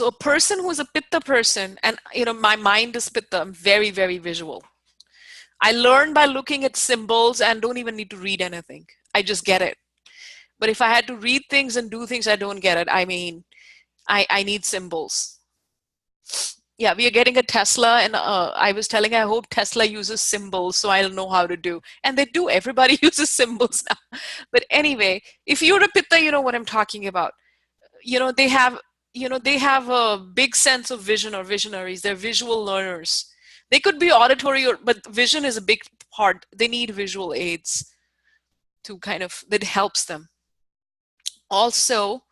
a person who's a Pitta person, and my mind is Pitta, I'm very, very visual. I learn by looking at symbols and don't even need to read anything. I just get it. But if I had to read things and do things, I don't get it. I mean, I need symbols. Yeah, we are getting a Tesla, and I was telling, I hope Tesla uses symbols so I'll know how to do. And they do. Everybody uses symbols now. But anyway, if you're a Pitta, you know what I'm talking about. They have a big sense of vision or visionaries. They're visual learners. They could be auditory, but vision is a big part. They need visual aids to that helps them. Also,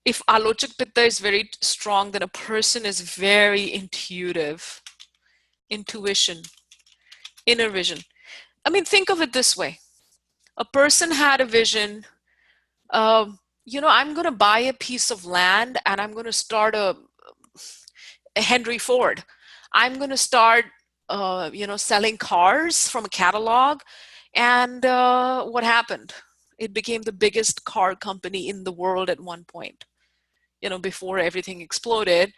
if alochak pitta is very strong, then a person is very intuitive, intuition, inner vision. I mean, think of it this way. A person had a vision, I'm going to buy a piece of land and I'm going to start a Henry Ford. I'm going to start, selling cars from a catalog. And what happened? It became the biggest car company in the world at one point, before everything exploded.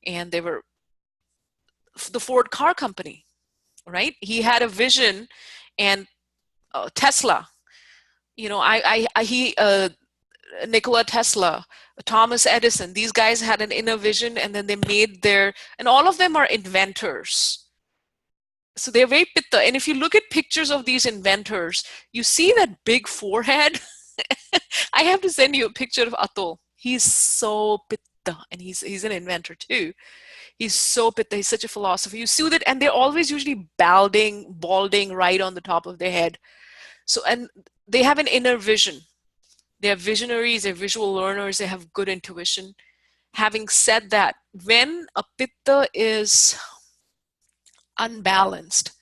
And they were the Ford car company, right? He had a vision, and Tesla, Nikola Tesla, Thomas Edison, these guys had an inner vision, and then they made and all of them are inventors. So they're very pitta. And if you look at pictures of these inventors, you see that big forehead. I have to send you a picture of Atul. He's so pitta, and he's an inventor too. He's so pitta. He's such a philosopher. You see that, and they're always usually balding right on the top of their head. So, and they have an inner vision. They're visionaries, they're visual learners, they have good intuition. Having said that, when a pitta is unbalanced,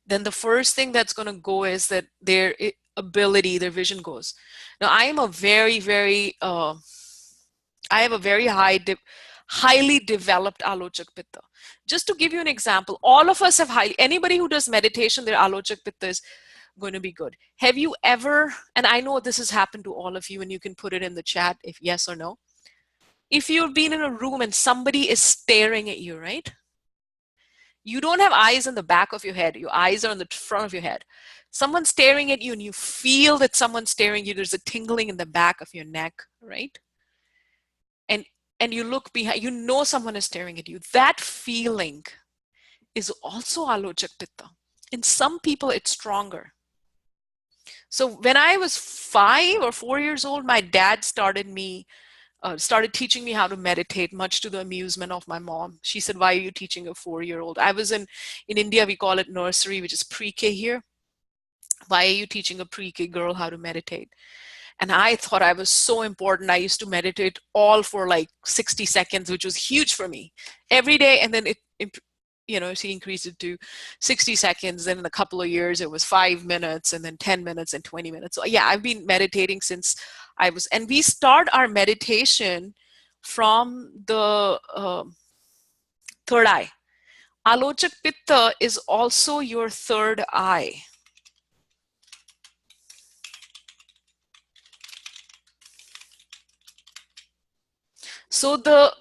then the first thing that's going to go is that their ability, their vision goes. Now, I am a very, very, I have a very highly developed alochak pitta. Just to give you an example, all of us have anybody who does meditation, their alochak pitta is going to be good. Have you ever, and I know this has happened to all of you, and you can put it in the chat if yes or no. If you've been in a room and somebody is staring at you, right? You don't have eyes in the back of your head. Your eyes are on the front of your head. Someone's staring at you and you feel that someone's staring at you. There's a tingling in the back of your neck, right? And you look behind, someone is staring at you. That feeling is also alochak pitta. In some people, it's stronger. So when I was 5 or 4 years old, my dad started teaching me how to meditate, much to the amusement of my mom. She said, "Why are you teaching a 4-year-old?" I was in India, we call it nursery, which is pre-K here. Why are you teaching a pre-K girl how to meditate? And I thought I was so important. I used to meditate all for like 60 seconds, which was huge for me every day. And then she increased it to 60 seconds. Then in a couple of years, it was 5 minutes, and then 10 minutes and 20 minutes. So yeah, I've been meditating since and we start our meditation from the third eye. Alochak pitta is also your third eye. So the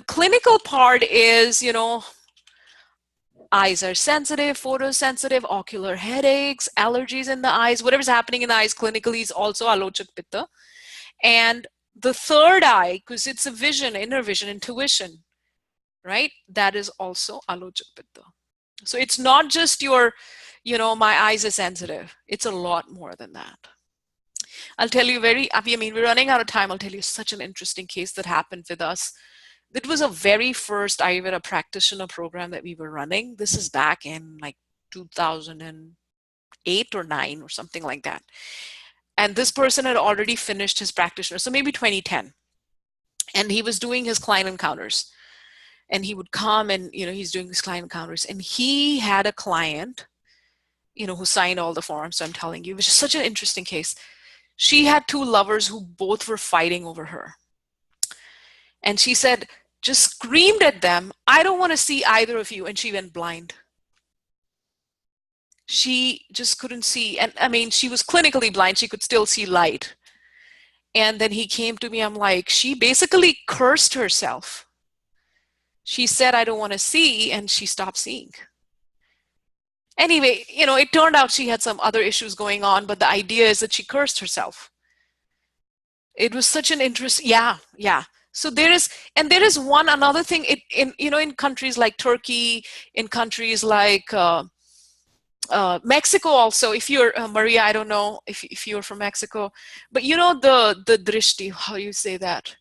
clinical part is, eyes are sensitive, photosensitive, ocular headaches, allergies in the eyes, whatever's happening in the eyes clinically is also alochak pitta. And the third eye, because it's a vision, inner vision, intuition, right? That is also alochak pitta. So it's not just my eyes are sensitive. It's a lot more than that. I'll tell you we're running out of time. I'll tell you such an interesting case that happened with us. It was a very first Ayurveda practitioner program that we were running. This is back in like 2008 or 9 or something like that. And this person had already finished his practitioner, so maybe 2010. And he was doing his client encounters. And he would come and, he's doing his client encounters. And he had a client, who signed all the forms. So I'm telling you, it was just such an interesting case. She had 2 lovers who both were fighting over her. And she said, just screamed at them, "I don't want to see either of you." And she went blind. She just couldn't see. And I mean, she was clinically blind. She could still see light. And then he came to me. I'm like, she basically cursed herself. She said, "I don't want to see," and she stopped seeing. Anyway, it turned out she had some other issues going on, but the idea is that she cursed herself. It was such an interest. Yeah. So there is another thing in countries like Turkey, in countries like Mexico also. If you're Maria, I don't know if you're from Mexico, but the drishti, how you say that?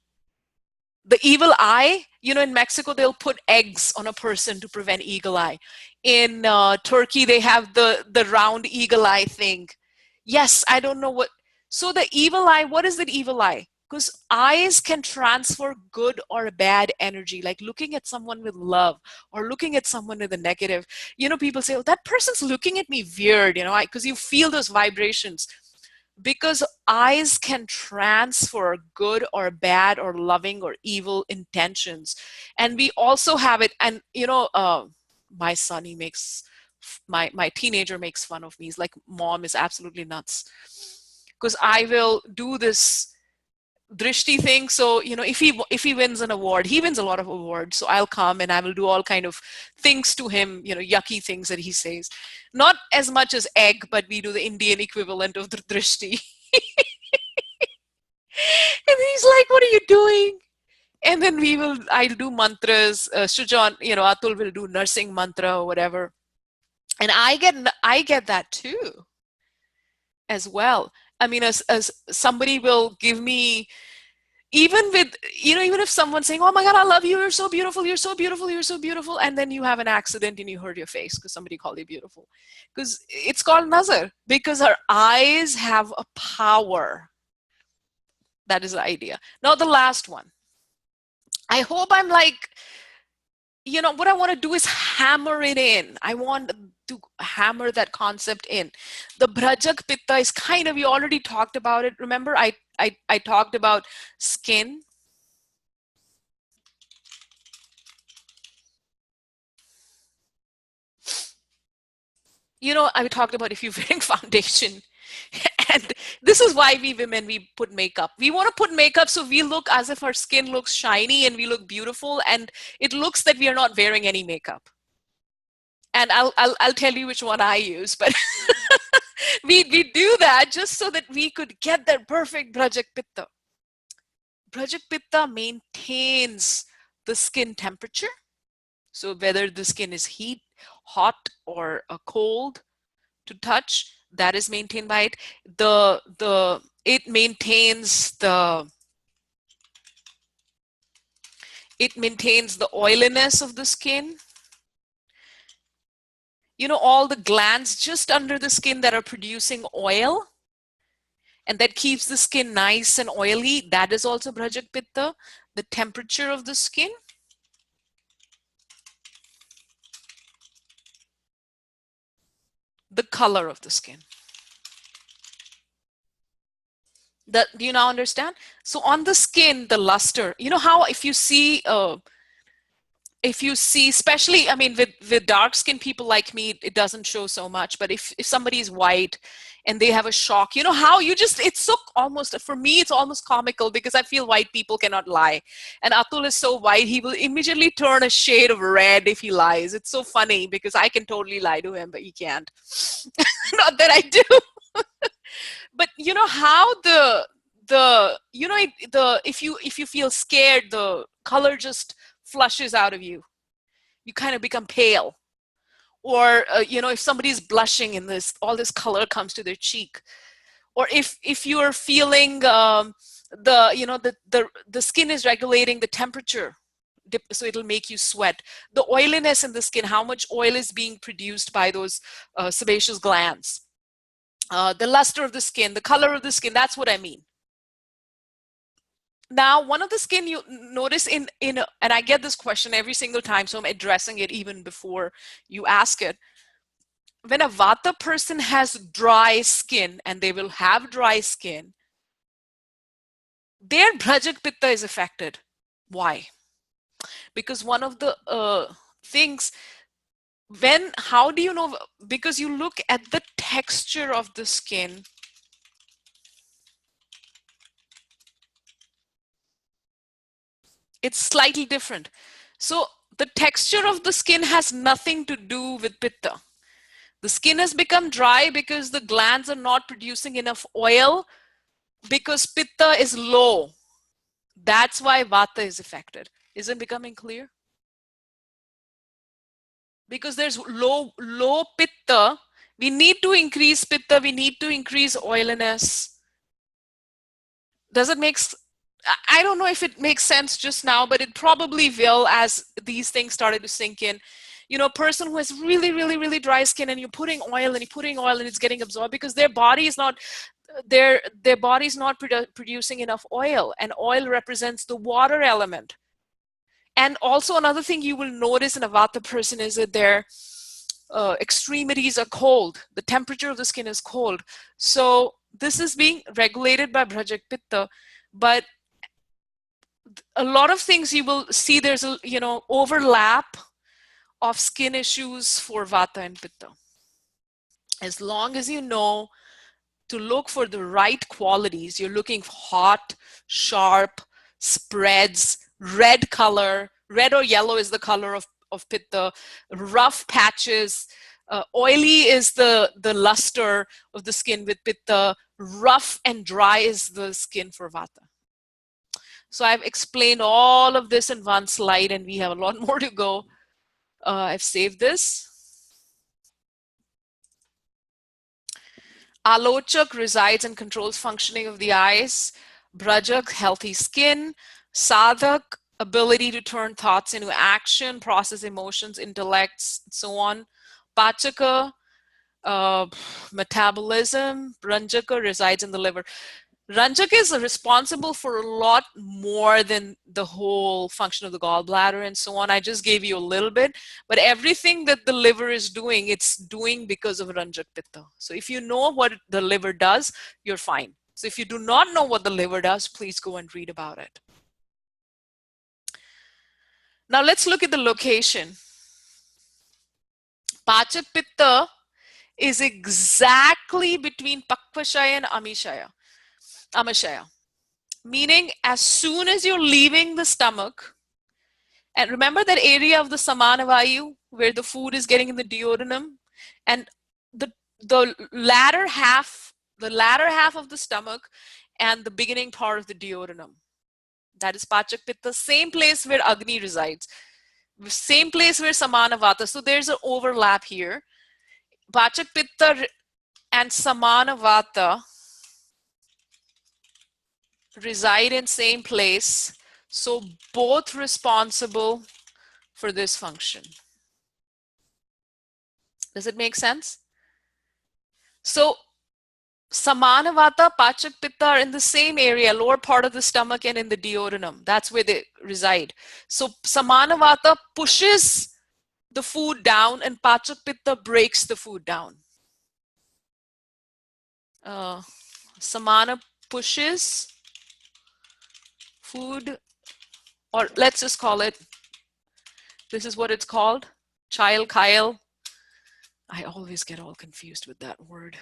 The evil eye, you know, in Mexico, they'll put eggs on a person to prevent eagle eye. In Turkey, they have the round eagle eye thing. Yes, I don't know what. So the evil eye, what is the evil eye? Because eyes can transfer good or bad energy, like looking at someone with love or looking at someone with a negative. You know, people say, oh, that person's looking at me weird, you know, because you feel those vibrations. Because eyes can transfer good or bad or loving or evil intentions. And we also have it, and you know, my son, he makes, my teenager makes fun of me. He's like, mom is absolutely nuts. Because I will do this drishti thing. So, you know, if he wins an award, he wins a lot of awards. So I'll come and I will do all kind of things to him, you know, yucky things that he says. Not as much as egg, but we do the Indian equivalent of the drishti. And he's like, what are you doing? And then I'll do mantras. Shujan, you know, Atul will do nursing mantra or whatever. And I get that too, as well. I mean, as somebody will give me, even with, you know, even if someone's saying, oh my God, I love you, you're so beautiful, you're so beautiful, you're so beautiful, and then you have an accident and you hurt your face because somebody called you beautiful. Because it's called nazar, because our eyes have a power. That is the idea. Now, the last one. I hope I'm like, you know, what I want to do is hammer it in. I want to hammer that concept in. The Brajak Pitta is kind of, we already talked about it. Remember, I talked about skin. You know, I talked about if you're wearing foundation. And this is why we women, we put makeup. We want to put makeup so we look as if our skin looks shiny and we look beautiful, and it looks that we are not wearing any makeup. And I'll tell you which one I use, but we do that just so that we could get that perfect Brajak Pitta. Brajak Pitta maintains the skin temperature. So whether the skin is hot or cold to touch, that is maintained by it. It maintains the oiliness of the skin. You know, all the glands just under the skin that are producing oil, and that keeps the skin nice and oily. That is also Brajak Pitta. The temperature of the skin. The color of the skin. Do you now understand? So on the skin, the luster, you know how if you see, especially, I mean, with dark skin people like me, it doesn't show so much, but if somebody is white and they have a shock, you know how you just, it's so almost, for me, it's almost comical because I feel white people cannot lie. And Atul is so white, he will immediately turn a shade of red if he lies. It's so funny because I can totally lie to him, but he can't. Not that I do. But you know how you know, if you feel scared, the color just flushes out of you. You kind of become pale. Or you know, if somebody's blushing and all this color comes to their cheek. Or if you are feeling you know, the skin is regulating the temperature, so it'll make you sweat. The oiliness in the skin, how much oil is being produced by those sebaceous glands. The luster of the skin, the color of the skin, that's what I mean. Now, one of the skin you notice and I get this question every single time, so I'm addressing it even before you ask it. When a Vata person has dry skin, and they will have dry skin, their Brajak Pitta is affected. Why? Because one of the things, how do you know? Because you look at the texture of the skin. It's slightly different. So the texture of the skin has nothing to do with Pitta. The skin has become dry because the glands are not producing enough oil, because Pitta is low. That's why Vata is affected. Is it becoming clear? Because there's low Pitta. We need to increase Pitta. We need to increase oiliness. Does it make I don't know if it makes sense just now, but it probably will as these things started to sink in. You know, a person who has really, really, really dry skin, and you're putting oil and you're putting oil and it's getting absorbed because their body is not, their body is not producing enough oil, and oil represents the water element. And also another thing you will notice in a Vata person is that their extremities are cold. The temperature of the skin is cold. So this is being regulated by Brajak Pitta, but a lot of things you will see there's a, you know, overlap of skin issues for Vata and Pitta. As long as you know to look for the right qualities, you're looking for hot, sharp, spreads, red color. Red or yellow is the color of Pitta. Rough patches. Oily is the luster of the skin with Pitta. Rough and dry is the skin for Vata. So I've explained all of this in one slide, and we have a lot more to go. I've saved this. Alochak resides and controls functioning of the eyes. Brajak, healthy skin. Sadhak, ability to turn thoughts into action, process emotions, intellects, and so on. Pachaka, metabolism. Ranjaka resides in the liver. Ranjaka is responsible for a lot more than the whole function of the gallbladder and so on. I just gave you a little bit, but everything that the liver is doing, it's doing because of Ranjak Pitta. So if you know what the liver does, you're fine. So if you do not know what the liver does, please go and read about it. Now let's look at the location. Pachak Pitta is exactly between Pakvashaya and Amashaya. Meaning as soon as you're leaving the stomach, and remember that area of the Samanavayu where the food is getting in the duodenum, and the latter half of the stomach and the beginning part of the duodenum. That is Pachak Pitta, same place where Agni resides, same place where Samanavata. So there's an overlap here. Pachak Pitta and Samanavata reside in same place, so both responsible for this function. Does it make sense? So Samanavata, Pachak Pitta are in the same area, lower part of the stomach and in the duodenum. That's where they reside. So Samanavata pushes the food down and Pachak Pitta breaks the food down. Samana pushes food, or let's just call it, this is what it's called, Chile, Kyle. I always get all confused with that word.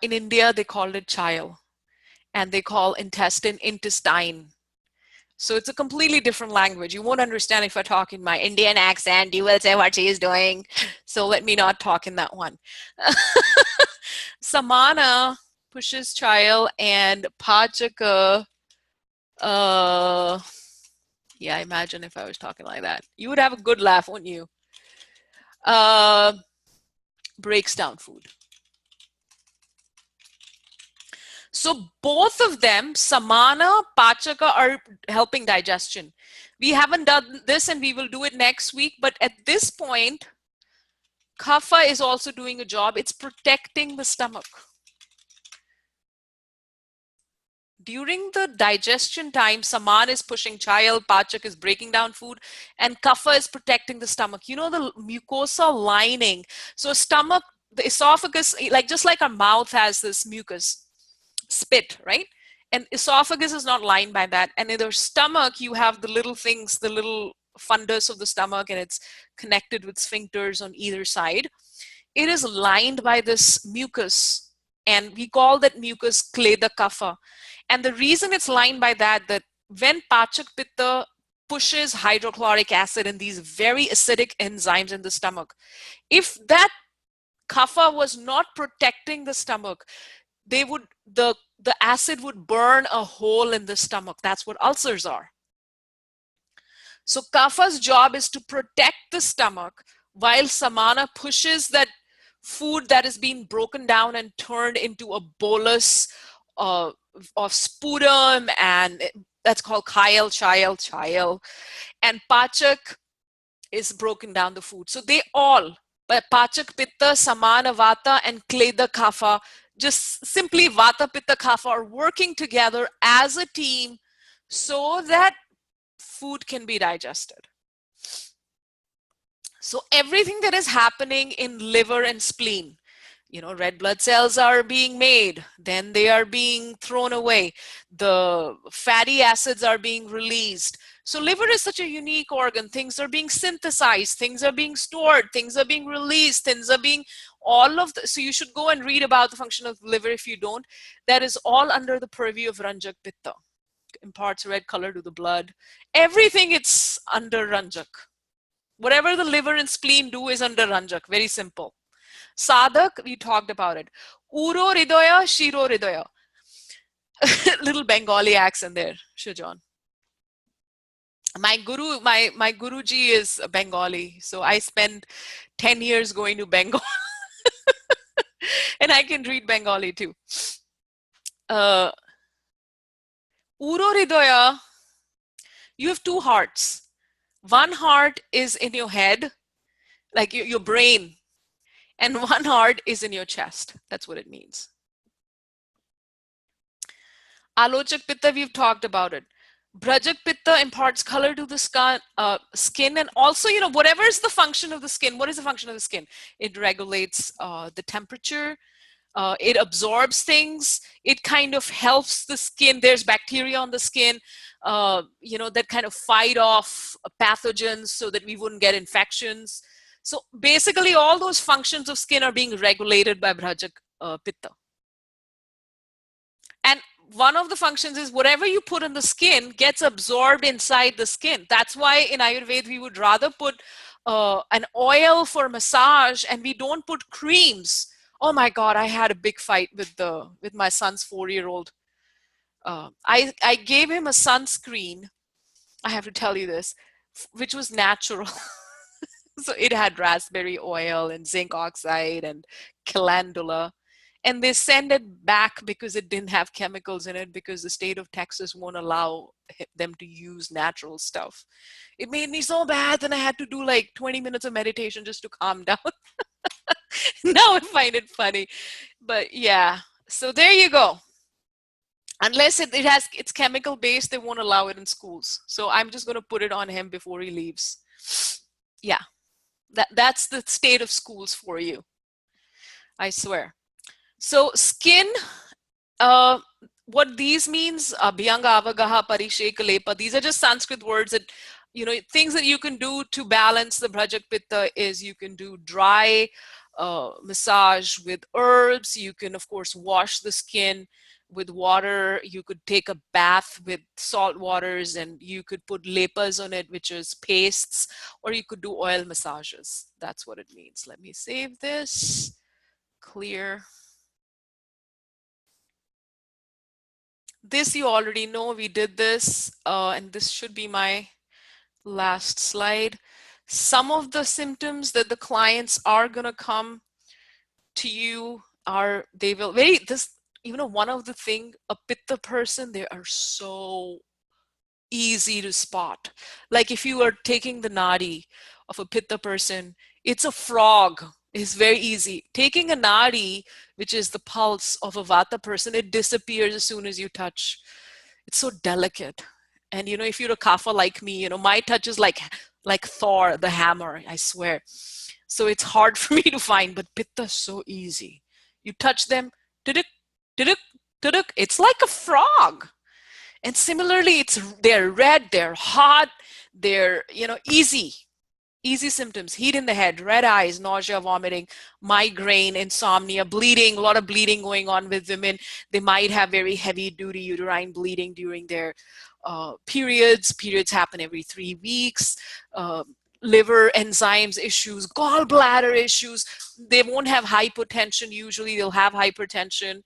In India, they called it chile, and they call intestine. So it's a completely different language. You won't understand if I talk in my Indian accent. You will say what she is doing. So let me not talk in that one. Samana pushes chile, and Pachaka, yeah, imagine if I was talking like that. You would have a good laugh, wouldn't you? Breaks down food. So both of them, Samana, Pachaka, are helping digestion. We haven't done this and we will do it next week, but at this point, Kapha is also doing a job. It's protecting the stomach. During the digestion time, Samana is pushing chile, Pachak is breaking down food, and Kapha is protecting the stomach. You know, the mucosa lining. So stomach, the esophagus, like just like our mouth has this mucus, spit, right? And esophagus is not lined by that. And in the stomach, you have the little things, the little fundus of the stomach, and it's connected with sphincters on either side. It is lined by this mucus, and we call that mucus kleda kapha. And the reason it's lined by that when Pachak Pitta pushes hydrochloric acid and these very acidic enzymes in the stomach, if that kapha was not protecting the stomach, the acid would burn a hole in the stomach. That's what ulcers are. So kapha's job is to protect the stomach while Samana pushes that food that is being broken down and turned into a bolus of sputum, and that's called chayal. And pachak is broken down the food. So they all, but pachak, pitta, samana, vata, and kleda, kapha, just simply vata, pitta, kapha are working together as a team so that food can be digested. So everything that is happening in liver and spleen, red blood cells are being made, then they are being thrown away. The fatty acids are being released. So liver is such a unique organ. Things are being synthesized, things are being stored, things are being released, things are being so you should go and read about the function of the liver if you don't. That is all under the purview of Ranjak Pitta. Imparts red color to the blood. Everything it's under Ranjak. Whatever the liver and spleen do is under Ranjak. Very simple. Sadhak, we talked about it. Uro Hridaya, Shiro Hridaya. Little Bengali accent there, Shujan. My Guruji is Bengali, so I spent 10 years going to Bengal. And I can read Bengali too. Uro Hridaya, you have two hearts. One heart is in your head, like your brain, and one heart is in your chest. That's what it means. Alochak Pitta, we've talked about it. Brajak Pitta imparts color to the skin, and also, whatever is the function of the skin. What is the function of the skin? It regulates the temperature. It absorbs things. It kind of helps the skin. There's bacteria on the skin, that kind of fight off pathogens so that we wouldn't get infections. So basically, all those functions of skin are being regulated by Brajak Pitta. And one of the functions is whatever you put on the skin gets absorbed inside the skin. That's why in Ayurveda, we would rather put an oil for massage, and we don't put creams. Oh my God, I had a big fight with my son's 4-year-old. I gave him a sunscreen, I have to tell you this, which was natural. So it had raspberry oil and zinc oxide and calendula. And they send it back because it didn't have chemicals in it, because the state of Texas won't allow them to use natural stuff. It made me so bad that I had to do like 20 minutes of meditation just to calm down. Now I find it funny. But yeah, so there you go. Unless it's chemical based, they won't allow it in schools. So I'm just going to put it on him before he leaves. Yeah, that's the state of schools for you. I swear. So skin, what these means, abhyanga, avagaha, parisheka, lepa, these are just Sanskrit words that, things that you can do to balance the Brajak Pitta is you can do dry massage with herbs. You can, of course, wash the skin with water. You could take a bath with salt waters, and you could put lepas on it, which is pastes, or you could do oil massages. That's what it means. Let me save this. Clear. This you already know, we did this, and this should be my last slide. Some of the symptoms that the clients are gonna come to you are, one of the thing, a Pitta person, they are so easy to spot. Like if you are taking the nadi of a Pitta person, it's a frog. It's very easy. Taking a nadi, which is the pulse of a Vata person, it disappears as soon as you touch. It's so delicate. And if you're a Kapha like me, my touch is like Thor, the hammer, I swear. So it's hard for me to find, but Pitta is so easy. You touch them, tuduk, tuduk, tuduk. It's like a frog. And similarly, they're red, they're hot, they're, easy symptoms: heat in the head, red eyes, nausea, vomiting, migraine, insomnia, bleeding, a lot of bleeding going on with women. They might have very heavy duty uterine bleeding during their periods. Periods happen every 3 weeks. Liver enzymes issues, gallbladder issues. They won't have hypotension usually, they'll have hypertension.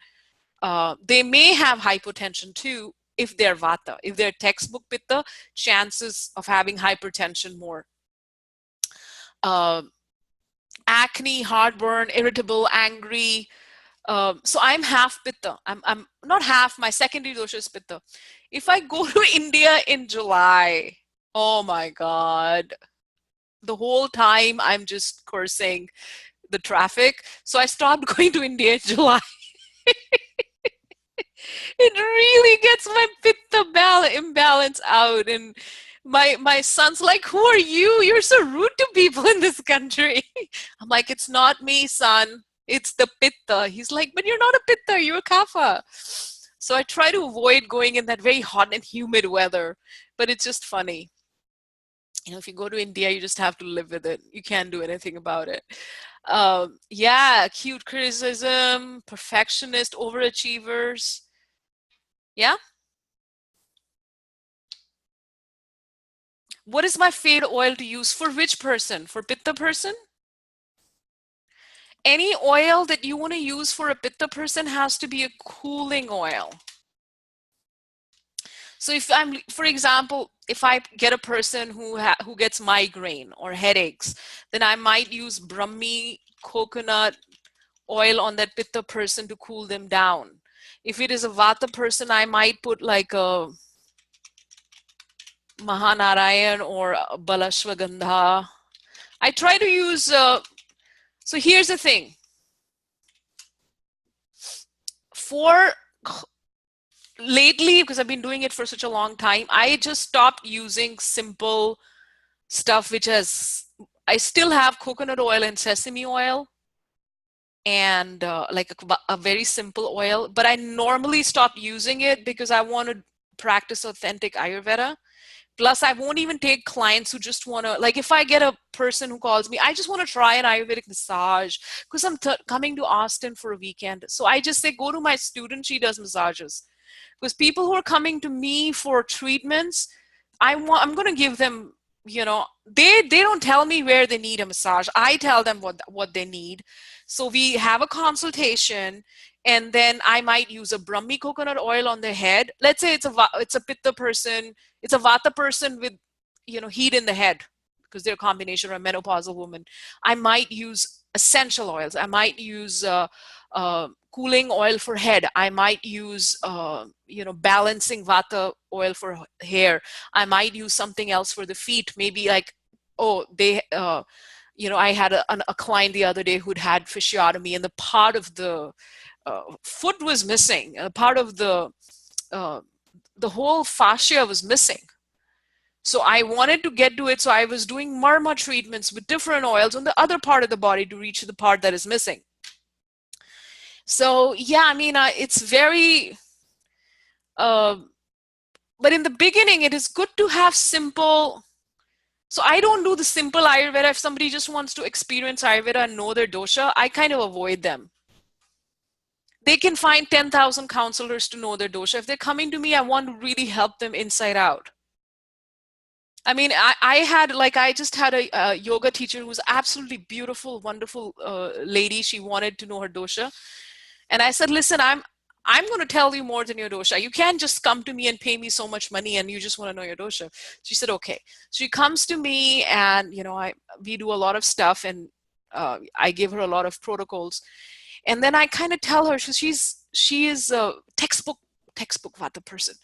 They may have hypotension too if they're Vata. If they're textbook Pitta, chances of having hypertension more. Acne, heartburn, irritable, angry, So I'm half Pitta. I'm not half, my secondary dosha is Pitta. If I go to India in July, oh my God, the whole time I'm just cursing the traffic. So I stopped going to India in July. It really gets my pitta imbalance out. And my son's like, "Who are you? You're so rude to people in this country." I'm like, "It's not me, son. It's the pitta." He's like, "But you're not a pitta, you're a kapha." So I try to avoid going in that very hot and humid weather, but it's just funny. If you go to India, you just have to live with it. You can't do anything about it. Yeah, acute criticism, perfectionist, overachievers. Yeah. What is my favorite oil to use for which person? For Pitta person? Any oil that you want to use for a Pitta person has to be a cooling oil. So if I'm, for example, if I get a person who gets migraine or headaches, then I might use Brahmi coconut oil on that Pitta person to cool them down. If it is a Vata person, I might put like a Mahanarayan or a Balashwagandha. I try to use, so here's the thing. For lately, because I've been doing it for such a long time, I just stopped using simple stuff, which has, I still have coconut oil and sesame oil and like a very simple oil, but I normally stop using it because I want to practice authentic Ayurveda. Plus, I won't even take clients who just want to, like, if I get a person who calls me, I just want to try an Ayurvedic massage because I'm coming to Austin for a weekend. So I just say, go to my student, she does massages. Because people who are coming to me for treatments, I'm going to give them, they don't tell me where they need a massage. I tell them what they need. So we have a consultation, and then I might use a Brahmi coconut oil on their head. Let's say it's a Pitta person, it's a Vata person with heat in the head because they're a combination or a menopausal woman. I might use essential oils. I might use cooling oil for head. I might use balancing Vata oil for hair. I might use something else for the feet. Maybe like, oh, I had a client the other day who'd had fasciotomy, and the part of the foot was missing. Part of uh, the whole fascia was missing. So I wanted to get to it. So I was doing marma treatments with different oils on the other part of the body to reach the part that is missing. So yeah, I mean, it's very, uh, but in the beginning, it is good to have simple. So I don't do the simple Ayurveda. If somebody just wants to experience Ayurveda and know their dosha, I kind of avoid them. They can find 10,000 counselors to know their dosha. If they're coming to me, I want to really help them inside out. I mean, I just had a yoga teacher who was absolutely beautiful, wonderful lady. She wanted to know her dosha. And I said, listen, I'm going to tell you more than your dosha. You can't just come to me and pay me so much money and you just want to know your dosha. She said, okay. She comes to me and, we do a lot of stuff, and I give her a lot of protocols. And then I kind of tell her, she is a textbook Vata person.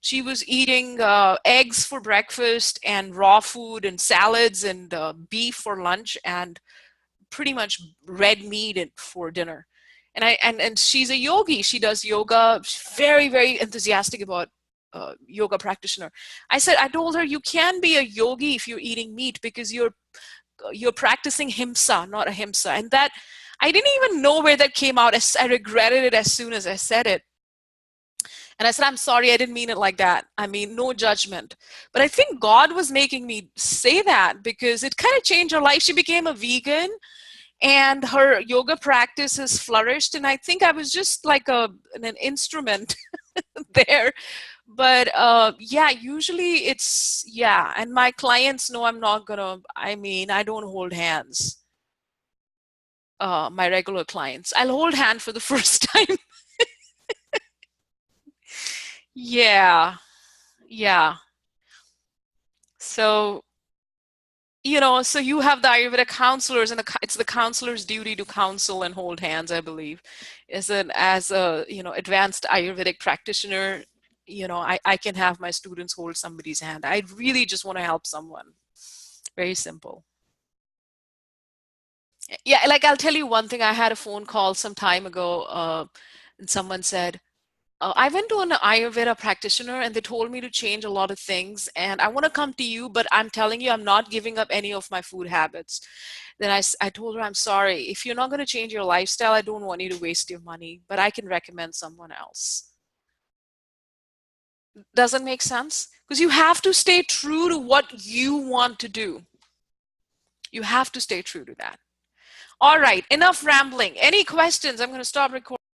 She was eating eggs for breakfast and raw food and salads and beef for lunch and pretty much red meat for dinner. And she's a yogi. She does yoga. She's very, very enthusiastic about yoga practitioner. I told her, you can be a yogi if you're eating meat because you're practicing himsa, not ahimsa. And that, I didn't even know where that came out. I regretted it as soon as I said it. And I said, I'm sorry, I didn't mean it like that. I mean, no judgment. But I think God was making me say that because it kind of changed her life. She became a vegan and her yoga practice has flourished. And I think I was just like an instrument there. But yeah, usually it's, yeah. And my clients know I'm not going to, I don't hold hands. My regular clients, I'll hold hand for the first time. Yeah. Yeah. So So you have the Ayurveda counselors, and it's the counselor's duty to counsel and hold hands, I believe. As a, advanced Ayurvedic practitioner, I can have my students hold somebody's hand. I really just want to help someone. Very simple. Yeah, like I'll tell you one thing. I had a phone call some time ago, and someone said, I went to an Ayurveda practitioner and they told me to change a lot of things. And I want to come to you, but I'm telling you, I'm not giving up any of my food habits. Then I told her, I'm sorry. If you're not going to change your lifestyle, I don't want you to waste your money, but I can recommend someone else. Doesn't make sense? Because you have to stay true to what you want to do. You have to stay true to that. All right, enough rambling. Any questions? I'm going to stop recording.